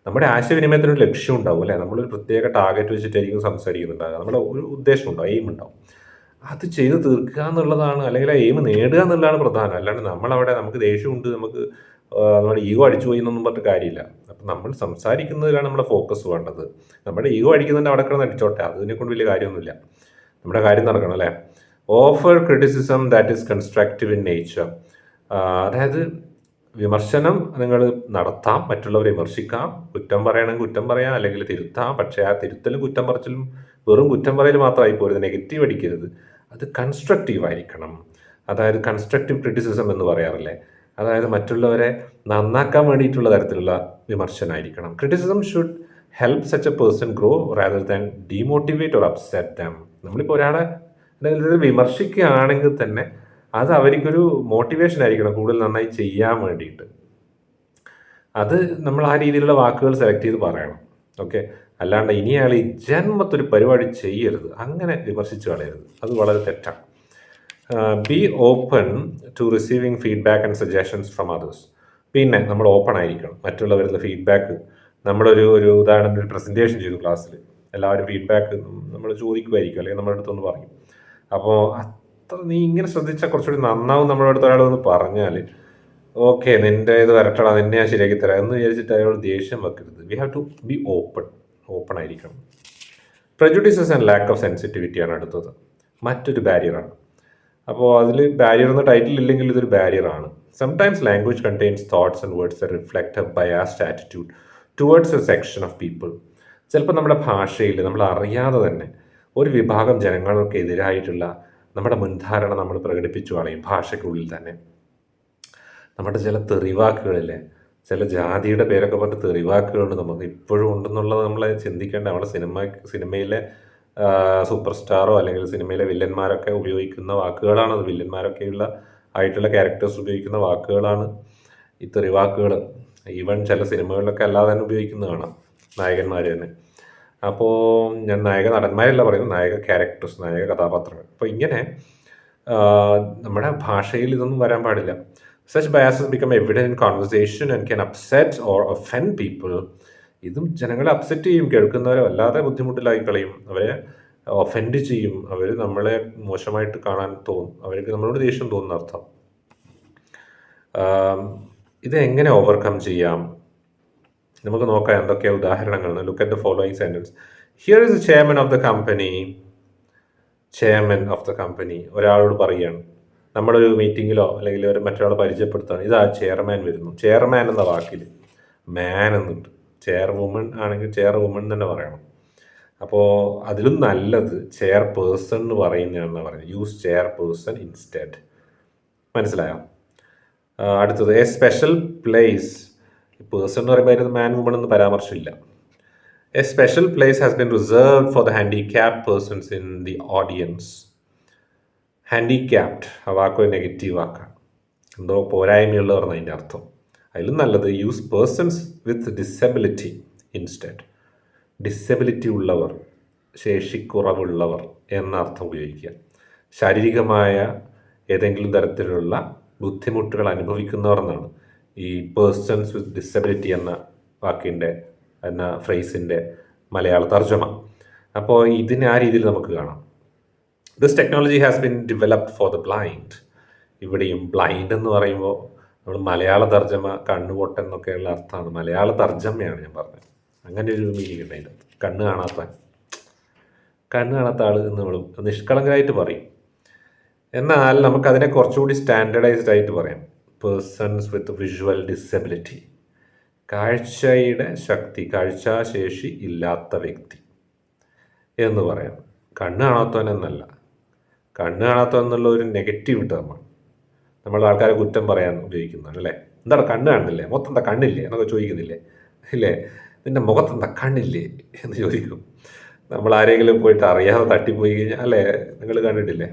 നമ്മുടെ ആശയവിനിമയത്തിനൊരു ലക്ഷ്യം ഉണ്ടാവും അല്ലേ? നമ്മളൊരു പ്രത്യേക ടാർഗറ്റ് വെച്ചിട്ടായിരിക്കും സംസാരിക്കുന്നുണ്ടാകുക. നമ്മുടെ ഒരു ഉദ്ദേശം ഉണ്ടാവും, എയിം ഉണ്ടാവും. അത് ചെയ്ത് തീർക്കുക എന്നുള്ളതാണ്, അല്ലെങ്കിൽ ആ എയിം നേടുക എന്നുള്ളതാണ് പ്രധാനം. അല്ലാണ്ട് നമ്മളവിടെ നമുക്ക് ദേഷ്യമുണ്ട്, നമുക്ക് നമ്മുടെ ഈഗോ അടിച്ചു പോയി എന്നൊന്നും പറഞ്ഞിട്ട് കാര്യമില്ല. അപ്പം നമ്മൾ സംസാരിക്കുന്നതിലാണ് നമ്മുടെ ഫോക്കസ് വേണ്ടത്. നമ്മുടെ ഈഗോ അടിക്കുന്നുണ്ട്, അവിടെ കിടന്ന് അടിച്ചോട്ടെ, അതിനെക്കൊണ്ട് വലിയ കാര്യമൊന്നുമില്ല. നമ്മുടെ കാര്യം നടക്കണം അല്ലേ? Offer criticism that is constructive in nature. അതായത് വിമർശനം നിങ്ങൾ നടത്താം, മറ്റുള്ളവരെ വിമർശിക്കാം, കുറ്റം പറയണമെങ്കിൽ കുറ്റം പറയാം, അല്ലെങ്കിൽ തിരുത്താം. പക്ഷേ ആ തിരുത്തലും കുറ്റം പറച്ചിലും വെറും കുറ്റം പറയൽ മാത്രമായി പോരുത്, നെഗറ്റീവ് അടിക്കരുത്. അത് കൺസ്ട്രക്റ്റീവ് ആയിരിക്കണം. അതായത് കൺസ്ട്രക്റ്റീവ് ക്രിറ്റിസിസം എന്ന് പറയാറില്ലേ, അതായത് മറ്റുള്ളവരെ നന്നാക്കാൻ വേണ്ടിയിട്ടുള്ള തരത്തിലുള്ള വിമർശനമായിരിക്കണം. Criticism should help such a person grow rather than demotivate or upset them. നമ്മളിപ്പോൾ ഒരാളെ വിമർശിക്കുകയാണെങ്കിൽ തന്നെ അത് അവർക്കൊരു മോട്ടിവേഷൻ ആയിരിക്കണം കൂടുതൽ നന്നായി ചെയ്യാൻ വേണ്ടിയിട്ട്. അത് നമ്മൾ ആ രീതിയിലുള്ള വാക്കുകൾ സെലക്ട് ചെയ്ത് പറയണം. ഓക്കെ, അല്ലാണ്ട് ഇനി അയാൾ ഈ ജന്മത്തൊരു പരിപാടി ചെയ്യരുത്, അങ്ങനെ വിമർശിച്ച് കളയരുത്. അത് വളരെ തെറ്റാണ്. Be open to receiving feedback and suggestions from others. പിന്നെ നമ്മൾ ഓപ്പൺ ആയിരിക്കണം മറ്റുള്ളവരുടെ ഫീഡ്ബാക്ക്. നമ്മളൊരു ഉദാഹരണത്തിന് ഒരു പ്രസൻറ്റേഷൻ ചെയ്തു ക്ലാസ്സിൽ, എല്ലാവരും ഫീഡ്ബാക്ക് നമ്മൾ ചോദിക്കുമായിരിക്കും, അല്ലെങ്കിൽ നമ്മുടെ അടുത്തൊന്ന് പറയും. അപ്പോൾ അത്ര നീ ഇങ്ങനെ ശ്രദ്ധിച്ചാൽ കുറച്ചുകൂടി നന്നാവും നമ്മുടെ അടുത്ത് ഒരാൾ ഒന്ന് പറഞ്ഞാൽ, ഓക്കെ നിൻ്റെ ഇത് വരട്ടടാ, നിന്നെ ഞാൻ ശരിയാക്കി തരാം എന്ന് വിചാരിച്ചിട്ട് അയാളോട് ദേഷ്യം വെക്കരുത്. We have to be open ആയിരിക്കണം. പ്രജുഡീസസ് ആൻഡ് ലാക്ക് ഓഫ് സെൻസിറ്റിവിറ്റിയാണ് അടുത്തത്, മറ്റൊരു ബാരിയറാണ്. അപ്പോൾ അതിൽ ബാരിയർ എന്ന ടൈറ്റിൽ ഇല്ലെങ്കിൽ ഇതൊരു ബാരിയറാണ്. Sometimes language contains thoughts and words that reflect a biased attitude towards a section of people. ചിലപ്പോൾ നമ്മുടെ ഭാഷയിൽ നമ്മൾ അറിയാതെ തന്നെ ഒരു വിഭാഗം ജനങ്ങൾക്കെതിരായിട്ടുള്ള നമ്മുടെ മുൻധാരണ നമ്മൾ പ്രകടിപ്പിച്ചു കളയും ഭാഷയ്ക്കുള്ളിൽ തന്നെ. നമ്മുടെ ചില തെറിവാക്കുകളില്ലേ, ചില ജാതിയുടെ പേരൊക്കെ പറഞ്ഞിട്ട് തെറിവാക്കുകളുണ്ട് നമുക്ക് ഇപ്പോഴും ഉണ്ടെന്നുള്ളത് നമ്മൾ ചിന്തിക്കേണ്ട. നമ്മുടെ സിനിമയിലെ സൂപ്പർ സ്റ്റാറോ അല്ലെങ്കിൽ സിനിമയിലെ വില്ലന്മാരൊക്കെ ഉപയോഗിക്കുന്ന വാക്കുകളാണത്. വില്ലന്മാരൊക്കെയുള്ള ആയിട്ടുള്ള ക്യാരക്ടേഴ്സ് ഉപയോഗിക്കുന്ന വാക്കുകളാണ് ഈ തെറിവാക്കുകൾ. ഈവൻ ചില സിനിമകളിലൊക്കെ അല്ലാതെ തന്നെ ഉപയോഗിക്കുന്നത് കാണാം, നായകന്മാർ തന്നെ. അപ്പോൾ ഞാൻ നായക നടന്മാരല്ല പറയുന്നത്, നായക ക്യാരക്ടേഴ്സ്, നായക കഥാപാത്രങ്ങൾ. അപ്പോൾ ഇങ്ങനെ നമ്മുടെ ഭാഷയിൽ ഇതൊന്നും വരാൻ പാടില്ല. Such biases become evident in conversation and can upset or offend people. ഇതും ജനങ്ങളെ അപ്സെറ്റ് ചെയ്യും, കേൾക്കുന്നവരെ വല്ലാതെ ബുദ്ധിമുട്ടിലായി കളയും, അവരെ ഒഫെൻഡ് ചെയ്യും, അവർ നമ്മളെ മോശമായിട്ട് കാണാൻ തോന്നും, അവർക്ക് നമ്മളോട് ദേഷ്യം തോന്നുന്ന അർത്ഥം. ഇത് എങ്ങനെ ഓവർകം ചെയ്യാം, നമുക്ക് നോക്കാം എന്തൊക്കെ ഉദാഹരണങ്ങൾ. Look at the following sentence. Here is the chairman of the company. Chairman of the company ഒരാളോട് പറയുകയാണ്, നമ്മുടെ ഒരു മീറ്റിങ്ങിലോ അല്ലെങ്കിൽ ഒരു മറ്റൊരാളെ പരിചയപ്പെടുത്താണ്, ഇതാ ചെയർമാൻ വരുന്നു. ചെയർമാൻ എന്ന വാക്കിൽ മാൻ എന്നുണ്ട്. ചെയർ വുമൺ ആണെങ്കിൽ ചെയർ വുമൺ തന്നെ പറയണം. അപ്പോൾ അതിലും നല്ലത് ചെയർ പേഴ്സൺ എന്ന് പറയുന്നതാണെന്ന് പറയുന്നത്. Use chair person instead. മനസ്സിലായോ? അടുത്തത്, എ സ്പെഷ്യൽ പ്ലേസ്. പേഴ്സൺ എന്ന് പറയുമ്പോൾ അതിന് മാൻ വുമൺ എന്ന് പരാമർശമില്ല. A special place has been reserved for the handicapped persons in the audience. Handicapped ആ വാക്കൊരു നെഗറ്റീവ് വാക്കാണ്, എന്തോ പോരായ്മയുള്ളവർ അതിൻ്റെ അർത്ഥം. അതിലും നല്ലത് use persons with disability instead. Disability ഉള്ളവർ, ശേഷിക്കുറവുള്ളവർ എന്ന അർത്ഥം ഉപയോഗിക്കുക. ശാരീരികമായ ഏതെങ്കിലും തരത്തിലുള്ള ബുദ്ധിമുട്ടുകൾ അനുഭവിക്കുന്നവർ എന്നാണ് ഈ പേഴ്സൺസ് വിത്ത് ഡിസബിലിറ്റി എന്ന ഫ്രേസിൻ്റെ മലയാള തർജ്ജമ. അപ്പോൾ ഇതിനെ ആ രീതിയിൽ നമുക്ക് കാണാം. This technology has been developed for the blind. ഇവിടെയും ബ്ലൈൻഡ് എന്ന് പറയുമ്പോൾ നമ്മൾ മലയാള തർജ്ജമ കണ്ണുപൊട്ടൻ എന്നൊക്കെയുള്ള അർത്ഥമാണ്. മലയാള തർജ്ജമയാണ് ഞാൻ പറഞ്ഞത്. അങ്ങനെ ഒരു മീനിങ് ഉണ്ട് അതിൻ്റെ. കണ്ണ് കാണാത്ത ആൾ എന്ന് നമ്മൾ നിഷ്കളങ്കരായിട്ട് പറയും. എന്നാൽ നമുക്കതിനെ കുറച്ചുകൂടി സ്റ്റാൻഡേർഡൈസ്ഡ് ആയിട്ട് പറയാം. പേഴ്സൺസ് വിത്ത് വിഷ്വൽ ഡിസബിലിറ്റി, കാഴ്ചാശേഷി ഇല്ലാത്ത വ്യക്തി എന്ന് പറയാം. കണ്ണ് കാണാത്തവൻ എന്നല്ല. കണ്ണ് കാണാത്തവൻ എന്നുള്ള ഒരു നെഗറ്റീവ് ടേമാണ്. നമ്മൾ ആൾക്കാരെ കുറ്റം പറയാൻ ഉപയോഗിക്കുന്നതാണ് അല്ലേ. എന്താണ് കണ്ണ് കാണുന്നില്ലേ, മുഖത്തെന്താ കണ്ണില്ലേ എന്നൊക്കെ ചോദിക്കുന്നില്ലേ ഇല്ലേ. നിൻ്റെ മുഖത്തെന്താ കണ്ണില്ലേ എന്ന് ചോദിക്കും. നമ്മൾ ആരെങ്കിലും പോയിട്ട് അറിയാതെ തട്ടിപ്പോയി കഴിഞ്ഞാൽ അല്ലേ, നിങ്ങൾ കണ്ടിട്ടില്ലേ.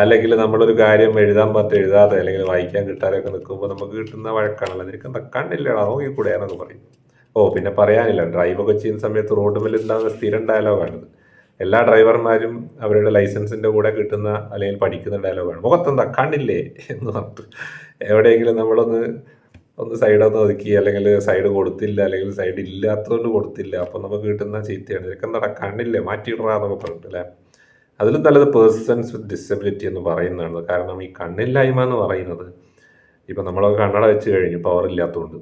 അല്ലെങ്കിൽ നമ്മളൊരു കാര്യം എഴുതാതെ അല്ലെങ്കിൽ വായിക്കാൻ കിട്ടാതെയൊക്കെ നിൽക്കുമ്പോൾ നമുക്ക് കിട്ടുന്ന വഴക്കാണല്ലോ, നിനക്ക് എന്താ കണ്ണില്ലടാ നോക്കിക്കൂടെ എന്നൊക്കെ പറയും. പിന്നെ പറയാനില്ല, ഡ്രൈവൊക്കെ ചെയ്യുന്ന സമയത്ത് റോഡ് മേലിൽ ഉണ്ടാകുന്ന സ്ഥിരം ഡയലോഗാണിത്. എല്ലാ ഡ്രൈവർമാരും അവരുടെ ലൈസൻസിൻ്റെ കൂടെ കിട്ടുന്ന അല്ലെങ്കിൽ പഠിക്കുന്ന ഡയലോഗാണ്, മുഖത്തെന്താ കണ്ണില്ലേ എന്ന് പറഞ്ഞിട്ട്. എവിടെയെങ്കിലും നമ്മളൊന്ന് സൈഡൊന്ന് ഒതുക്കി അല്ലെങ്കിൽ സൈഡ് കൊടുത്തില്ല അല്ലെങ്കിൽ സൈഡ് ഇല്ലാത്തതുകൊണ്ട് കൊടുത്തില്ല, അപ്പോൾ നമുക്ക് കിട്ടുന്ന ചീത്തയാണ്, നിനക്കെന്താ കണ്ണില്ലേ മാറ്റിയിടാ എന്നൊക്കെ പറഞ്ഞിട്ട് അല്ലേ. അതിലും നല്ലത് പേഴ്സൺസ് വിത്ത് ഡിസബിലിറ്റി എന്ന് പറയുന്നതാണ്. കാരണം ഈ കണ്ണില്ലായ്മ എന്ന് പറയുന്നത്, ഇപ്പം നമ്മളൊക്കെ കണ്ണട വെച്ച് കഴിഞ്ഞു പവർ ഇല്ലാത്തതുകൊണ്ട്.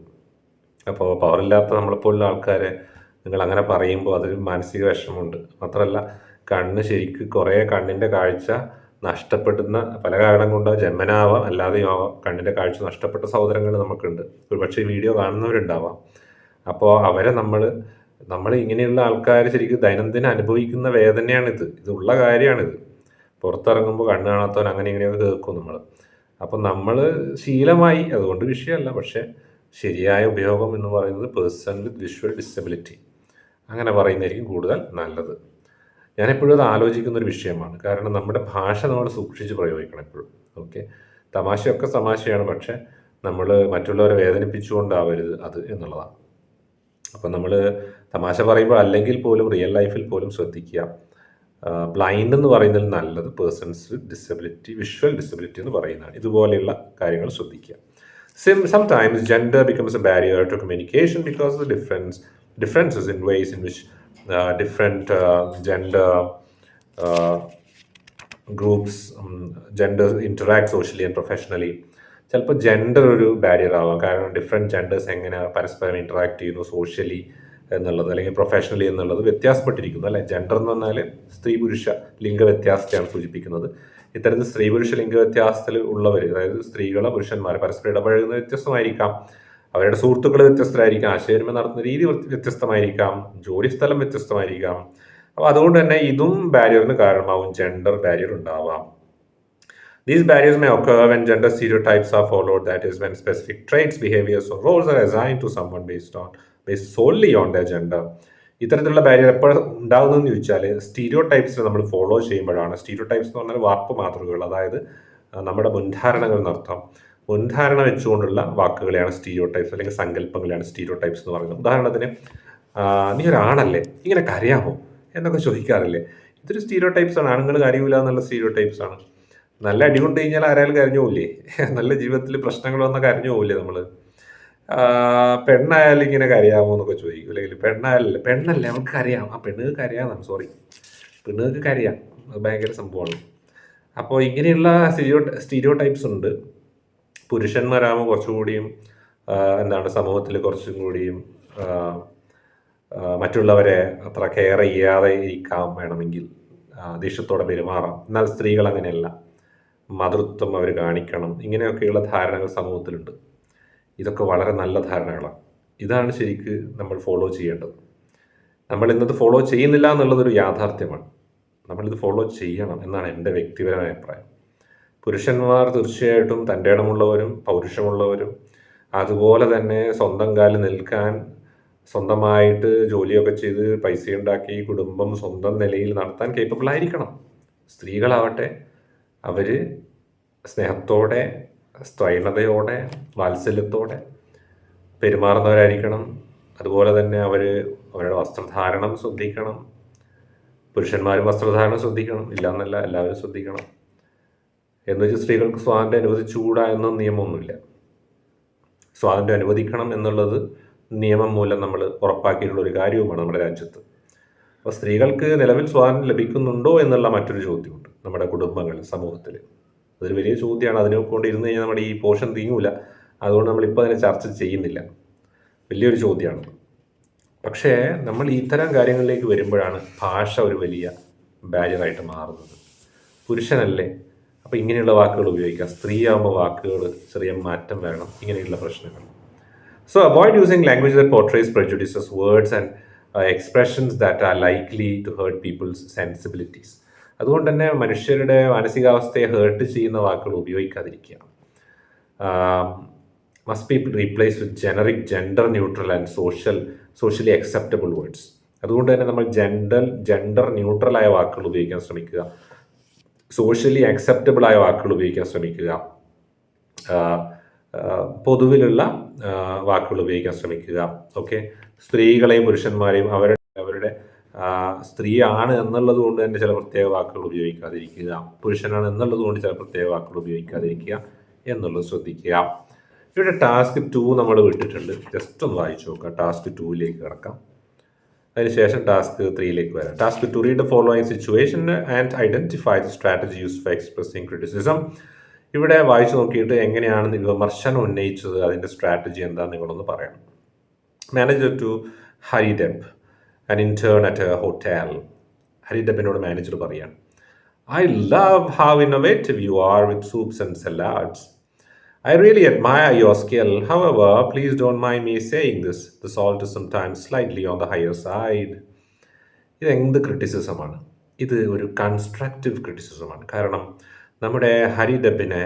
അപ്പോൾ പവറില്ലാത്ത നമ്മളെപ്പോലുള്ള ആൾക്കാരെ നിങ്ങൾ അങ്ങനെ പറയുമ്പോൾ അതൊരു മാനസിക വിഷമമുണ്ട്. മാത്രമല്ല ശരിക്ക് കുറേ കണ്ണിൻ്റെ കാഴ്ച നഷ്ടപ്പെടുന്ന പല കാരണം കൊണ്ട് ജന്മനാവാം അല്ലാതെയും ആവാം കണ്ണിൻ്റെ കാഴ്ച നഷ്ടപ്പെട്ട സഹോദരങ്ങൾ നമുക്കുണ്ട്. ഒരുപക്ഷെ വീഡിയോ കാണുന്നവരുണ്ടാവാം. അപ്പോൾ അവരെ നമ്മൾ ഇങ്ങനെയുള്ള ആൾക്കാർ ശരിക്കും ദൈനംദിനം അനുഭവിക്കുന്ന വേദനയാണിത്. ഇതുള്ള കാര്യമാണിത്. പുറത്തിറങ്ങുമ്പോൾ കണ്ണ് കാണാത്തവൻ അങ്ങനെ ഇങ്ങനെയൊക്കെ കേൾക്കും നമ്മൾ. അപ്പം നമ്മൾ ശീലമായി, അതുകൊണ്ട് വിഷയമല്ല. പക്ഷേ ശരിയായ ഉപയോഗം എന്ന് പറയുന്നത് പേഴ്സൺ വിത്ത് വിഷ്വൽ ഡിസബിലിറ്റി അങ്ങനെ പറയുന്നതായിരിക്കും കൂടുതൽ നല്ലത്. ഞാനെപ്പോഴും അത് ആലോചിക്കുന്നൊരു വിഷയമാണ്. കാരണം നമ്മുടെ ഭാഷ നമ്മൾ സൂക്ഷിച്ച് പ്രയോഗിക്കണം എപ്പോഴും. ഓക്കെ, തമാശയൊക്കെ തമാശയാണ്, പക്ഷേ നമ്മൾ മറ്റുള്ളവരെ വേദനിപ്പിച്ചുകൊണ്ടാവരുത് അത് എന്നുള്ളതാണ്. അപ്പം നമ്മൾ തമാശ പറയുമ്പോൾ അല്ലെങ്കിൽ പോലും റിയൽ ലൈഫിൽ പോലും ശ്രദ്ധിക്കുക. ബ്ലൈൻഡ് എന്ന് പറയുന്നതിൽ നല്ലത് persons with disability, visual disability എന്ന് പറയുന്നതാണ്. ഇതുപോലെയുള്ള കാര്യങ്ങൾ ശ്രദ്ധിക്കുക. Sometimes gender becomes a barrier to communication because of the differences in ways in which different gender groups gender interact socially and professionally. ചിലപ്പോൾ ജെൻഡർ ഒരു ബാരിയർ ആവാം. കാരണം ഡിഫറെൻറ്റ് ജെൻഡേഴ്സ് എങ്ങനെ പരസ്പരം ഇൻറ്ററാക്ട് ചെയ്യുന്നു സോഷ്യലി എന്നുള്ളത് അല്ലെങ്കിൽ പ്രൊഫഷണലി എന്നുള്ളത് വ്യത്യാസപ്പെട്ടിരിക്കുന്നു അല്ലേ. ജെൻഡർ എന്ന് പറഞ്ഞാൽ സ്ത്രീ പുരുഷ ലിംഗ വ്യത്യാസത്തെയാണ് സൂചിപ്പിക്കുന്നത്. ഇത്തരത്തിൽ സ്ത്രീ പുരുഷ ലിംഗ വ്യത്യാസത്തിൽ ഉള്ളവർ, അതായത് സ്ത്രീകളോ പുരുഷന്മാർ പരസ്പരം ഇടപഴകുന്നത് വ്യത്യസ്തമായിരിക്കാം, അവരുടെ സുഹൃത്തുക്കൾ വ്യത്യസ്തരായിരിക്കാം, ആശയവിനിമയം നടത്തുന്ന രീതി വ്യത്യസ്തമായിരിക്കാം, ജോലിസ്ഥലം വ്യത്യസ്തമായിരിക്കാം. അപ്പോൾ അതുകൊണ്ട് തന്നെ ഇതും ബാരിയറിന് കാരണമാവും, ജെൻഡർ ബാരിയർ ഉണ്ടാവാം. These barriers may occur when gender stereotypes are followed, that is, when specific traits, behaviors, or roles are assigned to someone based solely on their gender. ഇത്തരത്തിലുള്ള ബാരിയർ എപ്പോഴും ഉണ്ടാകുന്നതെന്ന് ചോദിച്ചാൽ സ്റ്റീരിയോ ടൈപ്സിനെ നമ്മൾ ഫോളോ ചെയ്യുമ്പോഴാണ്. Stereo types എന്ന് പറഞ്ഞാൽ വാർപ്പ് മാതൃകകൾ, അതായത് നമ്മുടെ മുൻധാരണകൾ എന്നർത്ഥം. മുൻധാരണ വെച്ചുകൊണ്ടുള്ള വാക്കുകളെയാണ് സ്റ്റീരിയോ ടൈപ്സ് അല്ലെങ്കിൽ സങ്കല്പങ്ങളെയാണ് സ്റ്റീരിയോ ടൈപ്സ് എന്ന് പറയുന്നത്. ഉദാഹരണത്തിന്, നീ ഒരാണല്ലേ, ഇങ്ങനെ കരയാമോ എന്നൊക്കെ ചോദിക്കാറില്ലേ. ഇതൊരു സ്റ്റീരിയോ ടൈപ്സ് ആണ്. ആണുങ്ങൾ കരയൂല എന്നുള്ള സ്റ്റീരിയോ ടൈപ്സ് ആണ്. നല്ല അടി കൊണ്ട് കഴിഞ്ഞാൽ ആരായാലും കരഞ്ഞു പോവില്ലേ. നല്ല ജീവിതത്തിൽ പ്രശ്നങ്ങൾ വന്നാൽ കരഞ്ഞു പോവില്ലേ നമ്മൾ. പെണ്ണായാലും ഇങ്ങനെ കരയാമോ എന്നൊക്കെ ചോദിക്കും. അല്ലെങ്കിൽ പെണ്ണല്ലേ നമുക്ക് കരയാം. പെണ്ണുങ്ങൾക്ക് കരയാമെന്നാണ്, പെണ്ണുങ്ങൾക്ക് കരയാം, അത് ഭയങ്കര സംഭവമാണ്. അപ്പോൾ ഇങ്ങനെയുള്ള സ്റ്റീരിയോ ടൈപ്സ് ഉണ്ട്. പുരുഷന്മാരാകുമ്പോൾ കുറച്ചുകൂടിയും സമൂഹത്തിൽ കുറച്ചും കൂടിയും മറ്റുള്ളവരെ അത്ര കെയർ ചെയ്യാതെ ഇരിക്കാം, വേണമെങ്കിൽ ദേഷ്യത്തോടെ പെരുമാറാം. എന്നാൽ സ്ത്രീകൾ അങ്ങനെയല്ല, മാതൃത്വം അവർ കാണിക്കണം. ഇങ്ങനെയൊക്കെയുള്ള ധാരണകൾ സമൂഹത്തിലുണ്ട്. ഇതൊക്കെ വളരെ നല്ല ധാരണകളാണ്. ഇതാണ് ശരിക്ക് നമ്മൾ ഫോളോ ചെയ്യേണ്ടത്. നമ്മൾ ഇന്നത് ഫോളോ ചെയ്യുന്നില്ല എന്നുള്ളതൊരു യാഥാർത്ഥ്യമാണ്. നമ്മളിത് ഫോളോ ചെയ്യണം എന്നാണ് എൻ്റെ വ്യക്തിപരമായ അഭിപ്രായം. പുരുഷന്മാർ തീർച്ചയായിട്ടും തൻ്റെ ഇടമുള്ളവരും പൗരുഷമുള്ളവരും, അതുപോലെ തന്നെ സ്വന്തം കാലിൽ നിൽക്കാൻ സ്വന്തമായിട്ട് ജോലിയൊക്കെ ചെയ്ത് പൈസ ഉണ്ടാക്കി കുടുംബം സ്വന്തം നിലയിൽ നടത്താൻ കേപ്പബിൾ ആയിരിക്കണം. സ്ത്രീകളാവട്ടെ, അവർ സ്നേഹത്തോടെ, സ്ത്രൈണതയോടെ, വാത്സല്യത്തോടെ പെരുമാറുന്നവരായിരിക്കണം. അതുപോലെ തന്നെ അവരുടെ വസ്ത്രധാരണം ശ്രദ്ധിക്കണം. പുരുഷന്മാരും വസ്ത്രധാരണം ശ്രദ്ധിക്കണം, ഇല്ലയെന്നല്ല, എല്ലാവരും ശ്രദ്ധിക്കണം. എന്ന് വെച്ച് സ്ത്രീകൾക്ക് സ്വാതന്ത്ര്യം അനുവദിച്ചുകൂടാ എന്ന നിയമമൊന്നുമില്ല. സ്വാതന്ത്ര്യം അനുവദിക്കണം എന്നുള്ളത് നിയമം മൂലം നമ്മൾ ഉറപ്പാക്കിയിട്ടുള്ള ഒരു കാര്യവുമാണ് നമ്മുടെ രാജ്യത്ത്. അപ്പോൾ സ്ത്രീകൾക്ക് നിലവിൽ സ്വാതന്ത്ര്യം ലഭിക്കുന്നുണ്ടോ എന്നുള്ള മറ്റൊരു ചോദ്യമുണ്ട് നമ്മുടെ കുടുംബങ്ങളിൽ, സമൂഹത്തിൽ. അതൊരു വലിയ ചോദ്യമാണ്. അതിനെ കൊണ്ട് ഇരുന്ന് കഴിഞ്ഞാൽ നമ്മുടെ ഈ പോർഷൻ തീങ്ങൂല. അതുകൊണ്ട് നമ്മളിപ്പോൾ അതിനെ ചർച്ച ചെയ്യുന്നില്ല. വലിയൊരു ചോദ്യമാണ്. പക്ഷേ നമ്മൾ ഇത്തരം കാര്യങ്ങളിലേക്ക് വരുമ്പോഴാണ് ഭാഷ ഒരു വലിയ ബാരിയറായിട്ട് മാറുന്നത്. പുരുഷനല്ലേ, അപ്പോൾ ഇങ്ങനെയുള്ള വാക്കുകൾ ഉപയോഗിക്കാം. സ്ത്രീയാകുമ്പോൾ വാക്കുകൾ ചെറിയ മാറ്റം വരണം. ഇങ്ങനെയുള്ള പ്രശ്നങ്ങൾ. So avoid using language that portrays prejudices, words and expressions that are likely to hurt people's sensibilities. അതുകൊണ്ട് തന്നെ മനുഷ്യരുടെ മാനസികാവസ്ഥയെ ഹേർട്ട് ചെയ്യുന്ന വാക്കുകൾ ഉപയോഗിക്കാതിരിക്കുക. Must be replace with generic, gender neutral and socially acceptable words. അതുകൊണ്ട് തന്നെ നമ്മൾ ജെൻഡർ ന്യൂട്രലായ വാക്കുകൾ ഉപയോഗിക്കാൻ ശ്രമിക്കുക. സോഷ്യലി അക്സെപ്റ്റബിൾ ആയ വാക്കുകൾ ഉപയോഗിക്കാൻ ശ്രമിക്കുക. പൊതുവിലുള്ള വാക്കുകൾ ഉപയോഗിക്കാൻ ശ്രമിക്കുക. ഓക്കെ, സ്ത്രീകളെയും പുരുഷന്മാരെയും അവരുടെ സ്ത്രീയാണ് എന്നുള്ളത് കൊണ്ട് തന്നെ ചില പ്രത്യേക വാക്കുകൾ ഉപയോഗിക്കാതിരിക്കുക. പുരുഷനാണ് എന്നുള്ളത് കൊണ്ട് ചില പ്രത്യേക വാക്കുകൾ ഉപയോഗിക്കാതിരിക്കുക എന്നുള്ളത് ശ്രദ്ധിക്കുക. ഇവിടെ ടാസ്ക് 2 നമ്മൾ വിട്ടിട്ടുണ്ട്. ജസ്റ്റ് ഒന്ന് വായിച്ചു നോക്കാം. ടാസ്ക് 2ലേക്ക് കിടക്കാം. അതിനുശേഷം ടാസ്ക് 3ലേക്ക് വരാം. Task 2, read the following situation and identify the strategy used for expressing criticism. ഇവിടെ വായിച്ചു നോക്കിയിട്ട് എങ്ങനെയാണ് വിമർശനം ഉന്നയിച്ചത്, അതിൻ്റെ സ്ട്രാറ്റജി എന്താണെന്ന് നിങ്ങളൊന്ന് പറയണം. Manager to Hari Deb, an intern at a hotel. Hari ഡെബിനോട് മാനേജർ പറയാണ്, I love how innovative you are with soups and salads. I really admire your skill. However, please don't mind me saying this. The salt is sometimes slightly on the higher side. ഇത് എന്ത് ക്രിറ്റിസിസമാണ്? ഇത് ഒരു constructive ക്രിറ്റിസിസമാണ്. കാരണം നമ്മുടെ ഹരി ഡെബിനെ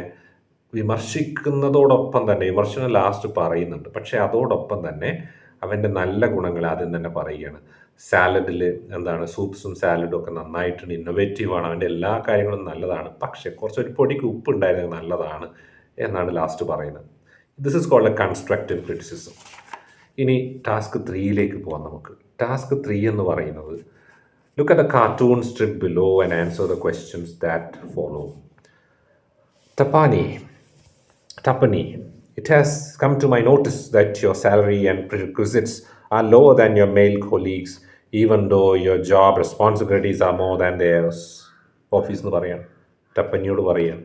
വിമർശിക്കുന്നതോടൊപ്പം തന്നെ, വിമർശനം last പറയുന്നുണ്ട്, പക്ഷേ അതോടൊപ്പം തന്നെ അവൻ്റെ നല്ല ഗുണങ്ങൾ ആദ്യം തന്നെ പറയുകയാണ്. സാലഡിൽ സൂപ്സും സാലഡും ഒക്കെ നന്നായിട്ടുണ്ട്, ഇന്നോവേറ്റീവാണ്, അവൻ്റെ എല്ലാ കാര്യങ്ങളും നല്ലതാണ്, പക്ഷേ കുറച്ചൊരു പൊടിക്ക് ഉപ്പ് ഉണ്ടായിരുന്നത് നല്ലതാണ് എന്നാണ് ലാസ്റ്റ് പറയുന്നത്. This is called a constructive criticism. ഇനി ടാസ്ക് 3ലേക്ക് പോകാം നമുക്ക്. ടാസ്ക് 3 എന്ന് പറയുന്നത്, look at the cartoon strip below and answer the questions that follow. Tapani, it has come to my notice that your salary and prerequisites are lower than your male colleagues, even though your job responsibilities are more than theirs. Office എന്ന് പറയാം, ടപ്പനിയോട് പറയാം,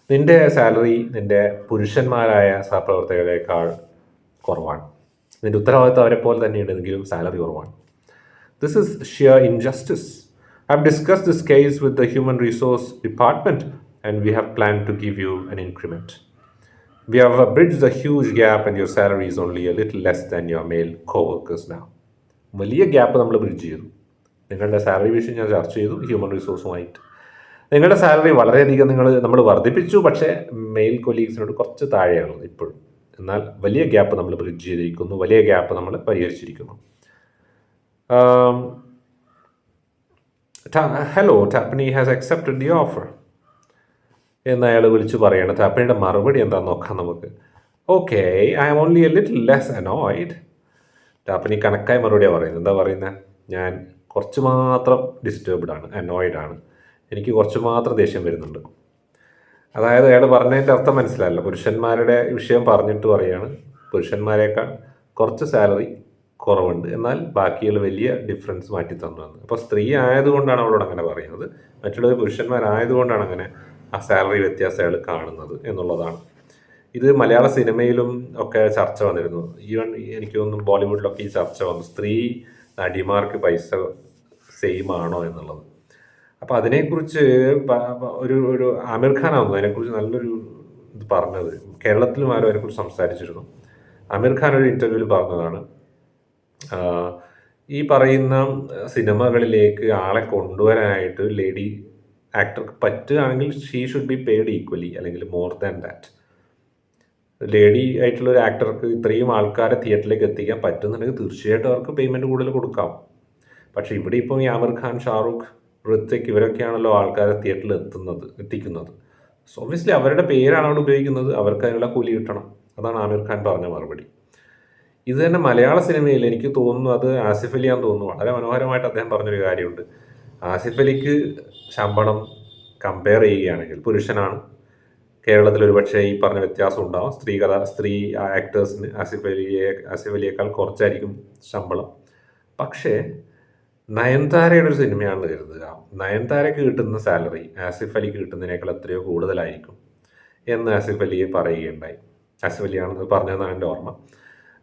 നിൻ്റെ salary നിൻ്റെ പുരുഷന്മാരായ സഹപ്രവർത്തകരെക്കാൾ കുറവാണ്. നിൻ്റെ ഉത്തരവാദിത്തം അവരെ പോലെ തന്നെയുണ്ടെങ്കിലും സാലറി കുറവാണ്. This is sheer injustice. I've discussed this case with the Human Resource Department and we have planned to give you an increment. We have bridged a huge gap and your salary is only a little less than your male co-workers now. വലിയ gap നമ്മൾ bridge ചെയ്തു. നിങ്ങളുടെ salary വിഷയം ഞാൻ ചർച്ച ചെയ്തു human റിസോഴ്സുമായിട്ട്. നിങ്ങളുടെ salary വളരെയധികം നമ്മൾ വർദ്ധിപ്പിച്ചു, പക്ഷേ മെയിൽ കൊലീഗ്സിനോട് കുറച്ച് താഴെയാണുള്ളത് ഇപ്പോഴും. എന്നാൽ വലിയ ഗ്യാപ്പ് നമ്മൾ ബ്രിഡ്ജ് ചെയ്തിരിക്കുന്നു, വലിയ ഗ്യാപ്പ് നമ്മൾ പരിഹരിച്ചിരിക്കുന്നു. Hello, Tapani has accepted the offer എന്ന് അയാൾ വിളിച്ചു പറയണം. ടാപ്പനിയുടെ മറുപടി എന്താണെന്ന് നോക്കാം നമുക്ക്. Okay, I am only a little less annoyed. Tapani കണക്കായ മറുപടിയാണ് പറയുന്നത്. എന്താ പറയുന്നത്? ഞാൻ കുറച്ച് മാത്രം ഡിസ്റ്റർബ്ഡ് ആണ്, അനോയ്ഡ് ആണ്, എനിക്ക് കുറച്ച് മാത്രം ദേഷ്യം വരുന്നുണ്ട്. അതായത് അയാൾ പറഞ്ഞതിൻ്റെ അർത്ഥം മനസ്സിലായല്ലോ. പുരുഷന്മാരുടെ വിഷയം പറഞ്ഞിട്ട് പറയുകയാണ്, പുരുഷന്മാരെക്കാൾ കുറച്ച് സാലറി കുറവുണ്ട്, എന്നാൽ ബാക്കിയുള്ള വലിയ ഡിഫറൻസ് മാറ്റി തന്നു എന്ന്. അപ്പോൾ സ്ത്രീ ആയതുകൊണ്ടാണ് അവളോട് അങ്ങനെ പറയുന്നത്, മറ്റുള്ളത് പുരുഷന്മാരായതുകൊണ്ടാണ് അങ്ങനെ ആ സാലറി വ്യത്യാസം അയാൾ കാണുന്നത് എന്നുള്ളതാണ്. ഇത് മലയാള സിനിമയിലും ഒക്കെ ചർച്ച വന്നിരുന്നു. ഈവൻ എനിക്ക് തോന്നുന്നു ബോളിവുഡിലൊക്കെ ഈ ചർച്ച വന്നു, സ്ത്രീ നടിമാർക്ക് പൈസ സെയിം ആണോ എന്നുള്ളത്. അപ്പോൾ അതിനെക്കുറിച്ച് ഒരു ആമിർ ഖാനാവുന്നു അതിനെക്കുറിച്ച് നല്ലൊരു ഇത് പറഞ്ഞത്. കേരളത്തിലും ആരും അതിനെക്കുറിച്ച് സംസാരിച്ചിരുന്നു. ആമിർ ഖാൻ ഒരു ഇൻ്റർവ്യൂവിൽ പറഞ്ഞതാണ്, ഈ പറയുന്ന സിനിമകളിലേക്ക് ആളെ കൊണ്ടുവരാനായിട്ട് ലേഡി ആക്ടർക്ക് പറ്റുകയാണെങ്കിൽ she should be paid equally, അല്ലെങ്കിൽ മോർ ദാൻ ദാറ്റ്. ലേഡി ആയിട്ടുള്ള ഒരു ആക്ടർക്ക് ഇത്രയും ആൾക്കാരെ തിയേറ്ററിലേക്ക് എത്തിക്കാൻ പറ്റുന്നുണ്ടെങ്കിൽ തീർച്ചയായിട്ടും അവർക്ക് പേയ്മെൻറ്റ് കൂടുതൽ കൊടുക്കാം. പക്ഷേ ഇവിടെ ഇപ്പോൾ ഈ ആമിർ ഖാൻ, ഷാറൂഖ്, ഋത്വിക് ഇവരൊക്കെയാണല്ലോ ആൾക്കാരെ തിയേറ്ററിൽ എത്തിക്കുന്നത്. സോ ഒബ്വിയസ്ലി അവരുടെ പേരാണ് അവിടെ ഉപയോഗിക്കുന്നത്, അവർക്ക് അതിനുള്ള കൂലി കിട്ടണം. അതാണ് ആമിർ ഖാൻ പറഞ്ഞ മറുപടി. ഇത് തന്നെ മലയാള സിനിമയിൽ എനിക്ക് തോന്നുന്നു, അത് ആസിഫ് അലിയാന്ന് തോന്നുന്നു, വളരെ മനോഹരമായിട്ട് അദ്ദേഹം പറഞ്ഞൊരു കാര്യമുണ്ട്. ആസിഫ് അലിക്ക് ശമ്പളം കമ്പയർ ചെയ്യുകയാണെങ്കിൽ പുരുഷനാണ്, കേരളത്തിൽ ഒരുപക്ഷെ ഈ പറഞ്ഞ വ്യത്യാസം ഉണ്ടാവും. സ്ത്രീ ആക്ടേഴ്സിന് ആസിഫ് അലിയേക്കാൾ കുറച്ചായിരിക്കും ശമ്പളം. പക്ഷേ നയൻതാരയുടെ ഒരു സിനിമയാണെന്ന് കരുതുക, നയൻതാരയ്ക്ക് കിട്ടുന്ന സാലറി ആസിഫ് അലിക്ക് കിട്ടുന്നതിനേക്കാൾ എത്രയോ കൂടുതലായിരിക്കും എന്ന് ആസിഫ് അലിയെ പറയുകയുണ്ടായി. ആസിഫ് അലിയാണെന്ന് പറഞ്ഞതെന്നാണ് എൻ്റെ ഓർമ്മ.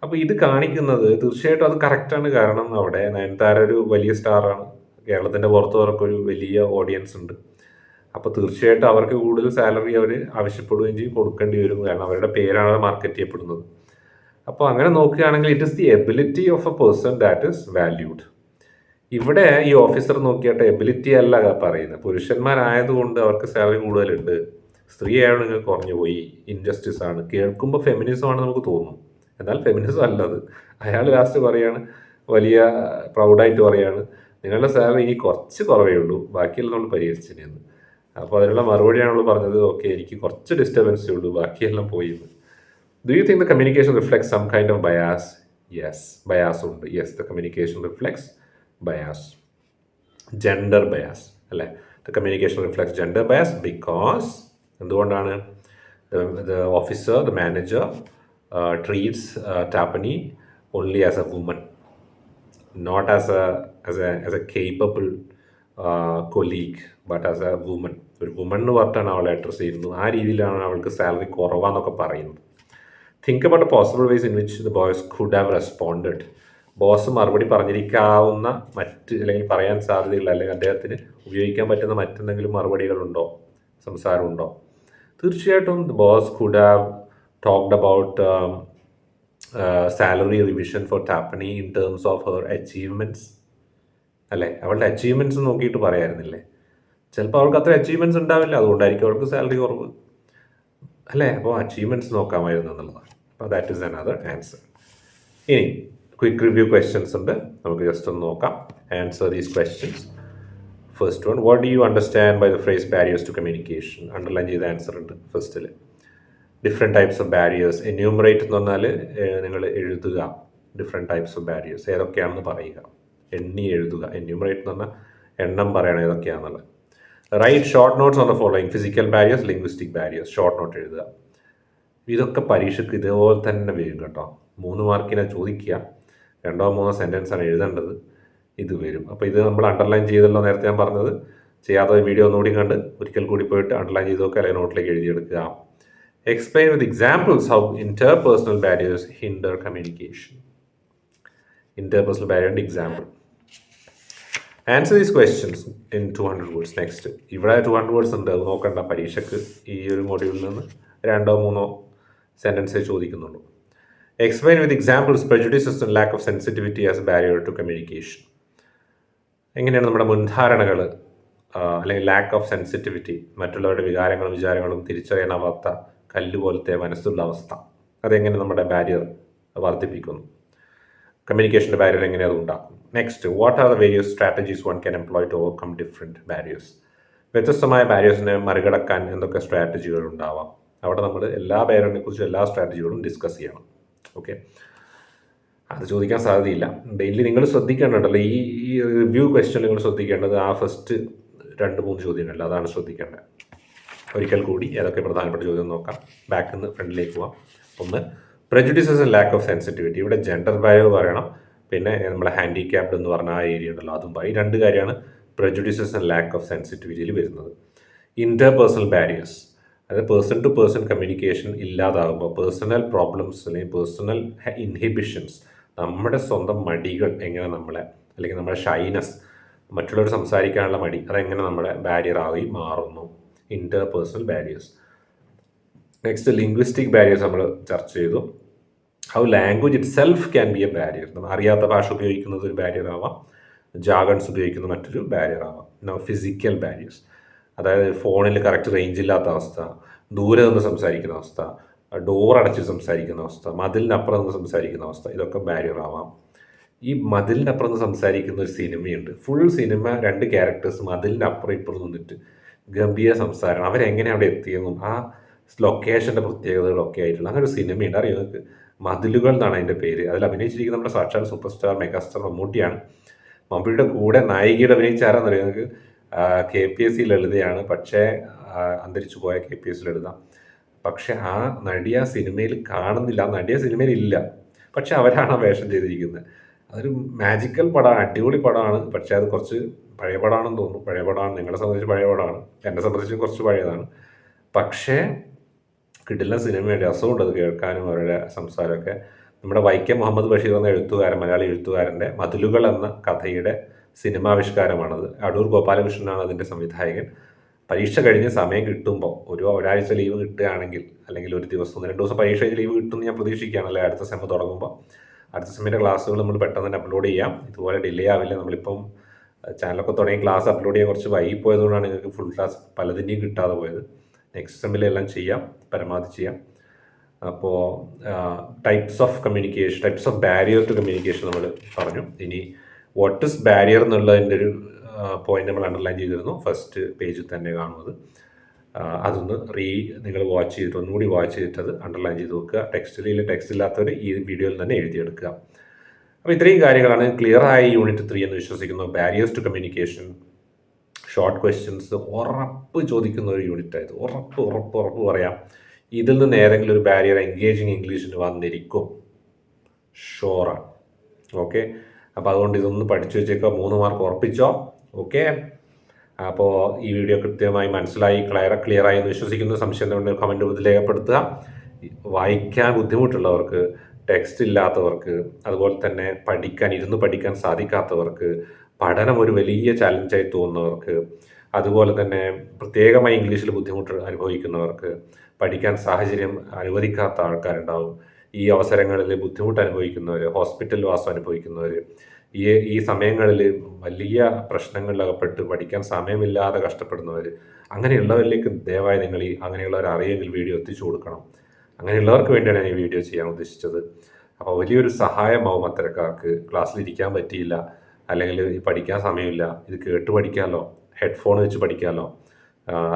അപ്പോൾ ഇത് കാണിക്കുന്നത് തീർച്ചയായിട്ടും അത് കറക്റ്റാണ്. കാരണം അവിടെ നയൻതാര ഒരു വലിയ സ്റ്റാറാണ്, കേരളത്തിൻ്റെ പുറത്തുള്ളവർക്കൊരു വലിയ ഓഡിയൻസ് ഉണ്ട്. അപ്പോൾ തീർച്ചയായിട്ടും അവർക്ക് കൂടുതൽ സാലറി അവർ ആവശ്യപ്പെടുകയും ചെയ്യും, കൊടുക്കേണ്ടി വരും. കാരണം അവരുടെ പേരാണ് മാർക്കറ്റ് ചെയ്യപ്പെടുന്നത്. അപ്പോൾ അങ്ങനെ നോക്കുകയാണെങ്കിൽ it is the ability of A person that is valued. ഇവിടെ ഈ ഓഫീസർ നോക്കിയിട്ട് എബിലിറ്റി അല്ല പറയുന്നത്. പുരുഷന്മാരായതുകൊണ്ട് അവർക്ക് സാലറി കൂടുതലുണ്ട്, സ്ത്രീ ആയതുകൊണ്ട് നിങ്ങൾക്ക് കുറഞ്ഞു പോയി, ഇൻജസ്റ്റിസ് ആണ്. കേൾക്കുമ്പോൾ ഫെമിനിസം ആണ് നമുക്ക് തോന്നും, എന്നാൽ ഫെമിനിസം അല്ലത്. അയാൾ ലാസ്റ്റ് പറയാണ്, വലിയ പ്രൗഡായിട്ട് പറയാണ്, നിങ്ങളുടെ സാലറി ഇനി കുറച്ച് കുറവേ ഉള്ളൂ, ബാക്കിയെല്ലാം നമ്മൾ പരിഹരിച്ചിരുന്നു. അപ്പോൾ അതിനുള്ള മറുപടിയാണ് നമ്മൾ പറഞ്ഞത്, ഓക്കെ എനിക്ക് കുറച്ച് ഡിസ്റ്റർബൻസേ ഉള്ളൂ, ബാക്കിയെല്ലാം പോയി. Do you think the communication reflects some kind of bias? Yes, bias ഉണ്ട്. Yes, the communication reflects bias, gender bias അല്ലേ. The communication reflects gender bias because എന്തുകൊണ്ടാണ്? The officer, the manager treats Tapani only as a woman, not as a capable colleague, but as a woman. ഒരു woman എന്ന് പറഞ്ഞിട്ടാണ് അവളെ address ചെയ്യുന്നത്. ആ രീതിയിലാണ് അവൾക്ക് സാലറി കുറവാന്നൊക്കെ പറയുന്നത്. Think about the possible ways in which the boys could have responded. Boss മറുപടി പറഞ്ഞിരിക്കാവുന്ന അല്ലെങ്കിൽ പറയാൻ സാധ്യതയുള്ള, അല്ലെങ്കിൽ അദ്ദേഹത്തിന് ഉപയോഗിക്കാൻ പറ്റുന്ന മറ്റെന്തെങ്കിലും മറുപടികളുണ്ടോ, സംസാരമുണ്ടോ? തീർച്ചയായിട്ടും the boss could have talked about salary revision for Tapani in terms of her achievements അല്ലേ. അവളുടെ അച്ചീവ്മെൻറ്റ്സ് നോക്കിയിട്ട് പറയായിരുന്നില്ലേ? ചിലപ്പോൾ അവൾക്ക് അത്ര അച്ചീവ്മെൻറ്റ്സ് ഉണ്ടാവില്ല, അതുകൊണ്ടായിരിക്കും അവൾക്ക് സാലറി കുറവ് അല്ലേ. അപ്പോൾ അച്ചീവ്മെൻറ്റ്സ് നോക്കാമായിരുന്നു എന്നുള്ളതാണ്. അപ്പോൾ ദാറ്റ് ഈസ് അനദർ ആൻസർ. ഇനി ക്വിക്ക് റിവ്യൂ ക്വസ്റ്റ്യൻസ് ഉണ്ട്, നമുക്ക് ജസ്റ്റ് ഒന്ന് നോക്കാം. Answer these questions. First one, what do you understand by the phrase barriers to communication? Underline ചെയ്ത ആൻസർ ഉണ്ട് ഫസ്റ്റിൽ. Different types of barriers, enumerate എന്ന് പറഞ്ഞാൽ നിങ്ങൾ എഴുതുക ഡിഫറെൻറ്റ് ടൈപ്സ് ഓഫ് ബാരിയേഴ്സ് ഏതൊക്കെയാണെന്ന് പറയുക, എണ്ണി എഴുതുക. എന്യൂമറേറ്റ് എന്ന് പറഞ്ഞാൽ എണ്ണം പറയണം ഏതൊക്കെയാണെന്നുള്ളത്. Write short notes on the following: physical barriers, linguistic barriers. Short note എഴുതുക. ഇതൊക്കെ പരീക്ഷയ്ക്ക് ഇതേപോലെ തന്നെ വരും കേട്ടോ. 3 മാർക്കിനെ ചോദിക്കുക, 2-3 സെൻറ്റൻസാണ് എഴുതേണ്ടത്, ഇത് വരും. അപ്പോൾ ഇത് നമ്മൾ അണ്ടർലൈൻ ചെയ്തല്ലോ നേരത്തെ ഞാൻ പറഞ്ഞത്. ചെയ്യാത്ത വീഡിയോ ഒന്നുകൂടി കണ്ട് ഒരിക്കൽ കൂടി പോയിട്ട് അണ്ടർലൈൻ ചെയ്ത് നോക്കുക, അല്ലെങ്കിൽ നോട്ടിലേക്ക് എഴുതിയെടുക്കുക. Explain with examples how interpersonal barriers hinder communication. Interpersonal ബാരിയറിൻ്റെ example. Answer these questions in 200 words. Next, ഇവിടെ 200 വേർഡ്സ് ഉണ്ട്, അത് നോക്കണ്ട. പരീക്ഷയ്ക്ക് ഈ ഒരു മോഡ്യൂളിൽ നിന്ന് 2-3 സെൻറ്റൻസേ ചോദിക്കുന്നുള്ളൂ. Explain with examples prejudices and lack of sensitivity as a barrier to communication. എങ്ങനെയാണ് നമ്മുടെ മുൻധാരണകൾ അല്ലെങ്കിൽ ലാക്ക് ഓഫ് സെൻസിറ്റിവിറ്റി, മറ്റുള്ളവരുടെ വികാരങ്ങളും വിചാരങ്ങളും തിരിച്ചറിയാനാവാത്ത കല്ലുപോലത്തെ മനസ്സുള്ള അവസ്ഥ, അതെങ്ങനെ നമ്മുടെ ബാരിയർ വർദ്ധിപ്പിക്കുന്നു, കമ്മ്യൂണിക്കേഷൻ്റെ ബാരിയർ എങ്ങനെ അത് ഉണ്ടാക്കും. Next, what are the various strategies one can employ to overcome different barriers? വ്യത്യസ്തമായ ബാരിയേഴ്സിനെ മറികടക്കാൻ എന്തൊക്കെ സ്ട്രാറ്റജികൾ ഉണ്ടാവാം? അവിടെ നമ്മൾ എല്ലാ ബാരിയറിനെ കുറിച്ചും എല്ലാ സ്ട്രാറ്റജികളും ഡിസ്കസ് ചെയ്യണം. ഓക്കെ, അത് ചോദിക്കാൻ സാധ്യതയില്ല. ഡെയിലി നിങ്ങൾ ശ്രദ്ധിക്കേണ്ടതല്ലോ, ഈ റിവ്യൂ ക്വസ്റ്റ്യൻ നിങ്ങൾ ശ്രദ്ധിക്കേണ്ടത് ആ ഫസ്റ്റ് 2-3 ചോദ്യങ്ങളിൽ, അതാണ് ശ്രദ്ധിക്കേണ്ടത്. ഒരിക്കൽ കൂടി ഏതൊക്കെ പ്രധാനപ്പെട്ട ചോദ്യം നോക്കാം. ബാക്കിൽ നിന്ന് ഫ്രണ്ടിലേക്ക് പോവാം. ഒന്ന്, prejudices and lack of sensitivity. ഇവിടെ ജെൻഡർ ബാരിയർ പറയണം, പിന്നെ നമ്മുടെ ഹാൻഡിക്യാപ്ഡ് എന്ന് പറഞ്ഞ ആ ഏരിയ ഉണ്ടല്ലോ അതും ഈ 2 കാര്യമാണ് prejudices and lack of sensitivity വരുന്നത്. ഇന്റർപേഴ്സണൽ ബാരിയേഴ്സ്, അതായത് പേഴ്സൺ ടു പേഴ്സൺ കമ്മ്യൂണിക്കേഷൻ ഇല്ലാതാകുമ്പോൾ പേഴ്സണൽ പ്രോബ്ലംസ് അല്ലെങ്കിൽ പേഴ്സണൽ ഇൻഹിബിഷൻസ്, നമ്മുടെ സ്വന്തം മടികൾ എങ്ങനെ നമ്മളെ, അല്ലെങ്കിൽ നമ്മുടെ ഷൈനസ്, മറ്റുള്ളവർ സംസാരിക്കാനുള്ള മടി, അതെങ്ങനെ നമ്മുടെ ബാരിയറായി മാറുന്നു. Interpersonal barriers. Next, linguistic barriers നമ്മൾ ചർച്ച ചെയ്തു. How language it self can be a barrier. നമ്മൾ അറിയാത്ത ഭാഷ ഉപയോഗിക്കുന്നത് ഒരു ബാരിയർ ആവാം, ജാഗൺസ് ഉപയോഗിക്കുന്ന മറ്റൊരു ബാരിയർ ആവാം. ഫിസിക്കൽ ബാരിയേഴ്സ്, അതായത് ഫോണിൽ കറക്റ്റ് റേഞ്ച് ഇല്ലാത്ത അവസ്ഥ, ദൂരെ നിന്ന് സംസാരിക്കുന്ന അവസ്ഥ, ഡോർ അടച്ച് സംസാരിക്കുന്ന അവസ്ഥ, മതിലിനപ്പുറം നിന്ന് സംസാരിക്കുന്ന അവസ്ഥ, ഇതൊക്കെ ബാരിയർ ആവാം. ഈ മതിലിനപ്പുറം നിന്ന് സംസാരിക്കുന്ന ഒരു സിനിമയുണ്ട്, ഫുൾ സിനിമ 2 ക്യാരക്ടേഴ്സ് മതിലിനപ്പുറം ഇപ്പുറം നിന്നിട്ട് ഗംഭീര സംസാരം, അവരെങ്ങനെ അവിടെ എത്തിയെന്നും ആ ലൊക്കേഷൻ്റെ പ്രത്യേകതകളൊക്കെ ആയിട്ടുള്ള അങ്ങനെ ഒരു സിനിമയുണ്ട്. അറിയോ നിങ്ങൾക്ക്? മതിലുകൾ എന്നാണ് അതിൻ്റെ പേര്. അതിൽ അഭിനയിച്ചിരിക്കുന്ന നമ്മുടെ സാക്ഷാൽ സൂപ്പർ സ്റ്റാർ മെഗാസ്റ്റാർ മമ്മൂട്ടിയാണ്. മമ്മൂട്ടിയുടെ കൂടെ നായികയുടെ അഭിനയിച്ച ആരാന്നറിയോ നിങ്ങൾക്ക്? KPSC എഴുതുകയാണ്. പക്ഷേ അന്തരിച്ചു പോയ KPSC എഴുതാം. പക്ഷെ ആ നടി ആ സിനിമയിൽ കാണുന്നില്ല, ആ നടി ആ സിനിമയിൽ ഇല്ല. പക്ഷെ അവരാണ് ആ വേഷം ചെയ്തിരിക്കുന്നത്. അതൊരു മാജിക്കൽ പടമാണ്, അടിപൊളി പടമാണ്. പക്ഷെ അത് കുറച്ച് പഴയ പടമാണെന്ന് തോന്നുന്നു. പഴയ പടമാണ്, നിങ്ങളെ സംബന്ധിച്ച് പഴയ പടമാണ്, എന്നെ സംബന്ധിച്ച് കുറച്ച് പഴയതാണ്. പക്ഷേ കിടിലൻ സിനിമയാണ്, രസമുണ്ട് അത് കേൾക്കാനും അവരുടെ സംസാരമൊക്കെ. നമ്മുടെ വൈക്കം മുഹമ്മദ് ബഷീർ എന്ന എഴുത്തുകാരൻ, മലയാളി എഴുത്തുകാരൻ്റെ മതിലുകൾ എന്ന കഥയുടെ സിനിമാവിഷ്കാരമാണത്. അടൂർ ഗോപാലകൃഷ്ണനാണ് അതിൻ്റെ സംവിധായകൻ. പരീക്ഷ കഴിഞ്ഞ് സമയം കിട്ടുമ്പോൾ ഒരാഴ്ച ലീവ് കിട്ടുകയാണെങ്കിൽ, അല്ലെങ്കിൽ ഒരു ദിവസം 2 ദിവസം പരീക്ഷ കഴിഞ്ഞ് ലീവ് കിട്ടുമെന്ന് ഞാൻ പ്രതീക്ഷിക്കുകയാണ്. അല്ലെങ്കിൽ അടുത്ത സെമ്മ് തുടങ്ങുമ്പോൾ അടുത്ത സെമ്മിൻ്റെ ക്ലാസ്സുകൾ നമ്മൾ പെട്ടെന്ന് തന്നെ അപ്ലോഡ് ചെയ്യാം. ഇതുപോലെ ഡിലേ ആവില്ല. നമ്മളിപ്പം ചാനലൊക്കെ തുടങ്ങി ക്ലാസ് അപ്ലോഡ് ചെയ്യാൻ കുറച്ച് വൈകിപ്പോയതുകൊണ്ടാണ് നിങ്ങൾക്ക് ഫുൾ ക്ലാസ് പലതിൻ്റെയും കിട്ടാതെ പോയത്. നെക്സ്റ്റ് സെമ്മിലെല്ലാം ചെയ്യാം, പരമാവധി ചെയ്യാം. അപ്പോൾ types of communication, types of barrier to communication നമ്മൾ പറഞ്ഞു. ഇനി വാട്ട് ഇസ് ബാരിയർ എന്നുള്ളതിൻ്റെ ഒരു പോയിന്റ് നമ്മൾ അണ്ടർലൈൻ ചെയ്തിരുന്നു. ഫസ്റ്റ് പേജിൽ തന്നെ കാണുന്നത്. അതൊന്ന് നിങ്ങൾ വാച്ച് ചെയ്തിട്ട് ഒന്നുകൂടി വാച്ച് ചെയ്തിട്ട് അത് അണ്ടർലൈൻ ചെയ്ത് വെക്കുക. ടെക്സ്റ്റ് ഇല്ലാത്തവർ ഈ വീഡിയോയിൽ തന്നെ എഴുതിയെടുക്കുക. അപ്പോൾ ഇത്രയും കാര്യങ്ങളാണ്. ക്ലിയർ ആയ യൂണിറ്റ് 3 എന്ന് വിശ്വസിക്കുന്നു. Barriers to communication, short questions ഉറപ്പ് ചോദിക്കുന്ന ഒരു യൂണിറ്റായത്. ഉറപ്പ് പറയാം, ഇതിൽ നിന്ന് ഏതെങ്കിലും ഒരു ബാരിയർ എൻഗേജിങ് ഇംഗ്ലീഷിന് വന്നിരിക്കും, ഷുവറാണ്. ഓക്കെ, അപ്പോൾ അതുകൊണ്ട് ഇതൊന്ന് പഠിച്ചു വെച്ചേക്കുക. 3 മാർക്ക് ഉറപ്പിച്ചോ. ഓക്കെ, അപ്പോൾ ഈ വീഡിയോ കൃത്യമായി മനസ്സിലായി, ക്ലിയറായി എന്ന് വിശ്വസിക്കുന്ന സംശയം ഉണ്ടെങ്കിൽ കമൻറ്റ് രൂപത്തിൽ രേഖപ്പെടുത്തുക. വായിക്കാൻ ബുദ്ധിമുട്ടുള്ളവർക്ക്, ടെക്സ്റ്റ് ഇല്ലാത്തവർക്ക്, അതുപോലെ തന്നെ ഇരുന്ന് പഠിക്കാൻ സാധിക്കാത്തവർക്ക്, പഠനം ഒരു വലിയ ചാലഞ്ചായി തോന്നുന്നവർക്ക്, അതുപോലെ തന്നെ പ്രത്യേകമായി ഇംഗ്ലീഷിൽ ബുദ്ധിമുട്ട് അനുഭവിക്കുന്നവർക്ക്, പഠിക്കാൻ സാഹചര്യം അനുവദിക്കാത്ത ആൾക്കാരുണ്ടാവും, ഈ അവസരങ്ങളിൽ ബുദ്ധിമുട്ട് അനുഭവിക്കുന്നവർ, ഹോസ്പിറ്റൽ വാസം അനുഭവിക്കുന്നവർ, ഈ സമയങ്ങളിൽ വലിയ പ്രശ്നങ്ങളിലകപ്പെട്ട് പഠിക്കാൻ സമയമില്ലാതെ കഷ്ടപ്പെടുന്നവർ, അങ്ങനെയുള്ളവരിലേക്ക് ദയവായി നിങ്ങൾ അങ്ങനെയുള്ളവർ അറിയെങ്കിൽ വീഡിയോ എത്തിച്ചു കൊടുക്കണം. അങ്ങനെയുള്ളവർക്ക് വേണ്ടിയാണ് ഞാൻ ഈ വീഡിയോ ചെയ്യാൻ ഉദ്ദേശിച്ചത്. അപ്പോൾ വലിയൊരു സഹായമാവും അത്തരക്കാർക്ക്. ക്ലാസ്സിലിരിക്കാൻ പറ്റിയില്ല, അല്ലെങ്കിൽ പഠിക്കാൻ സമയമില്ല, ഇത് കേട്ട് പഠിക്കാമല്ലോ, ഹെഡ്ഫോൺ വെച്ച് പഠിക്കാമല്ലോ.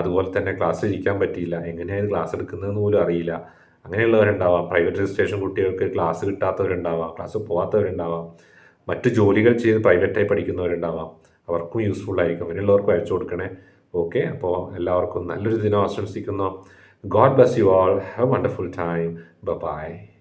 അതുപോലെ തന്നെ ക്ലാസ്സിലിരിക്കാൻ പറ്റിയില്ല, എങ്ങനെയാണ് ക്ലാസ് എടുക്കുന്നതെന്ന് പോലും അറിയില്ല. അങ്ങനെയുള്ളവരുണ്ടാവാം. പ്രൈവറ്റ് രജിസ്ട്രേഷൻ കുട്ടികൾക്ക് ക്ലാസ് കിട്ടാത്തവരുണ്ടാവാം, ക്ലാസ് പോകാത്തവരുണ്ടാവാം, മറ്റ് ജോലികൾ ചെയ്ത് പ്രൈവറ്റായി പഠിക്കുന്നവരുണ്ടാവാം. അവർക്കും യൂസ്ഫുൾ ആയിരിക്കും. അങ്ങനെയുള്ളവർക്കും അയച്ചു കൊടുക്കണേ. ഓക്കെ, അപ്പോൾ എല്ലാവർക്കും നല്ലൊരു ദിനം ആശംസിക്കുന്നു. God bless you all. Have a wonderful time. Bye-bye.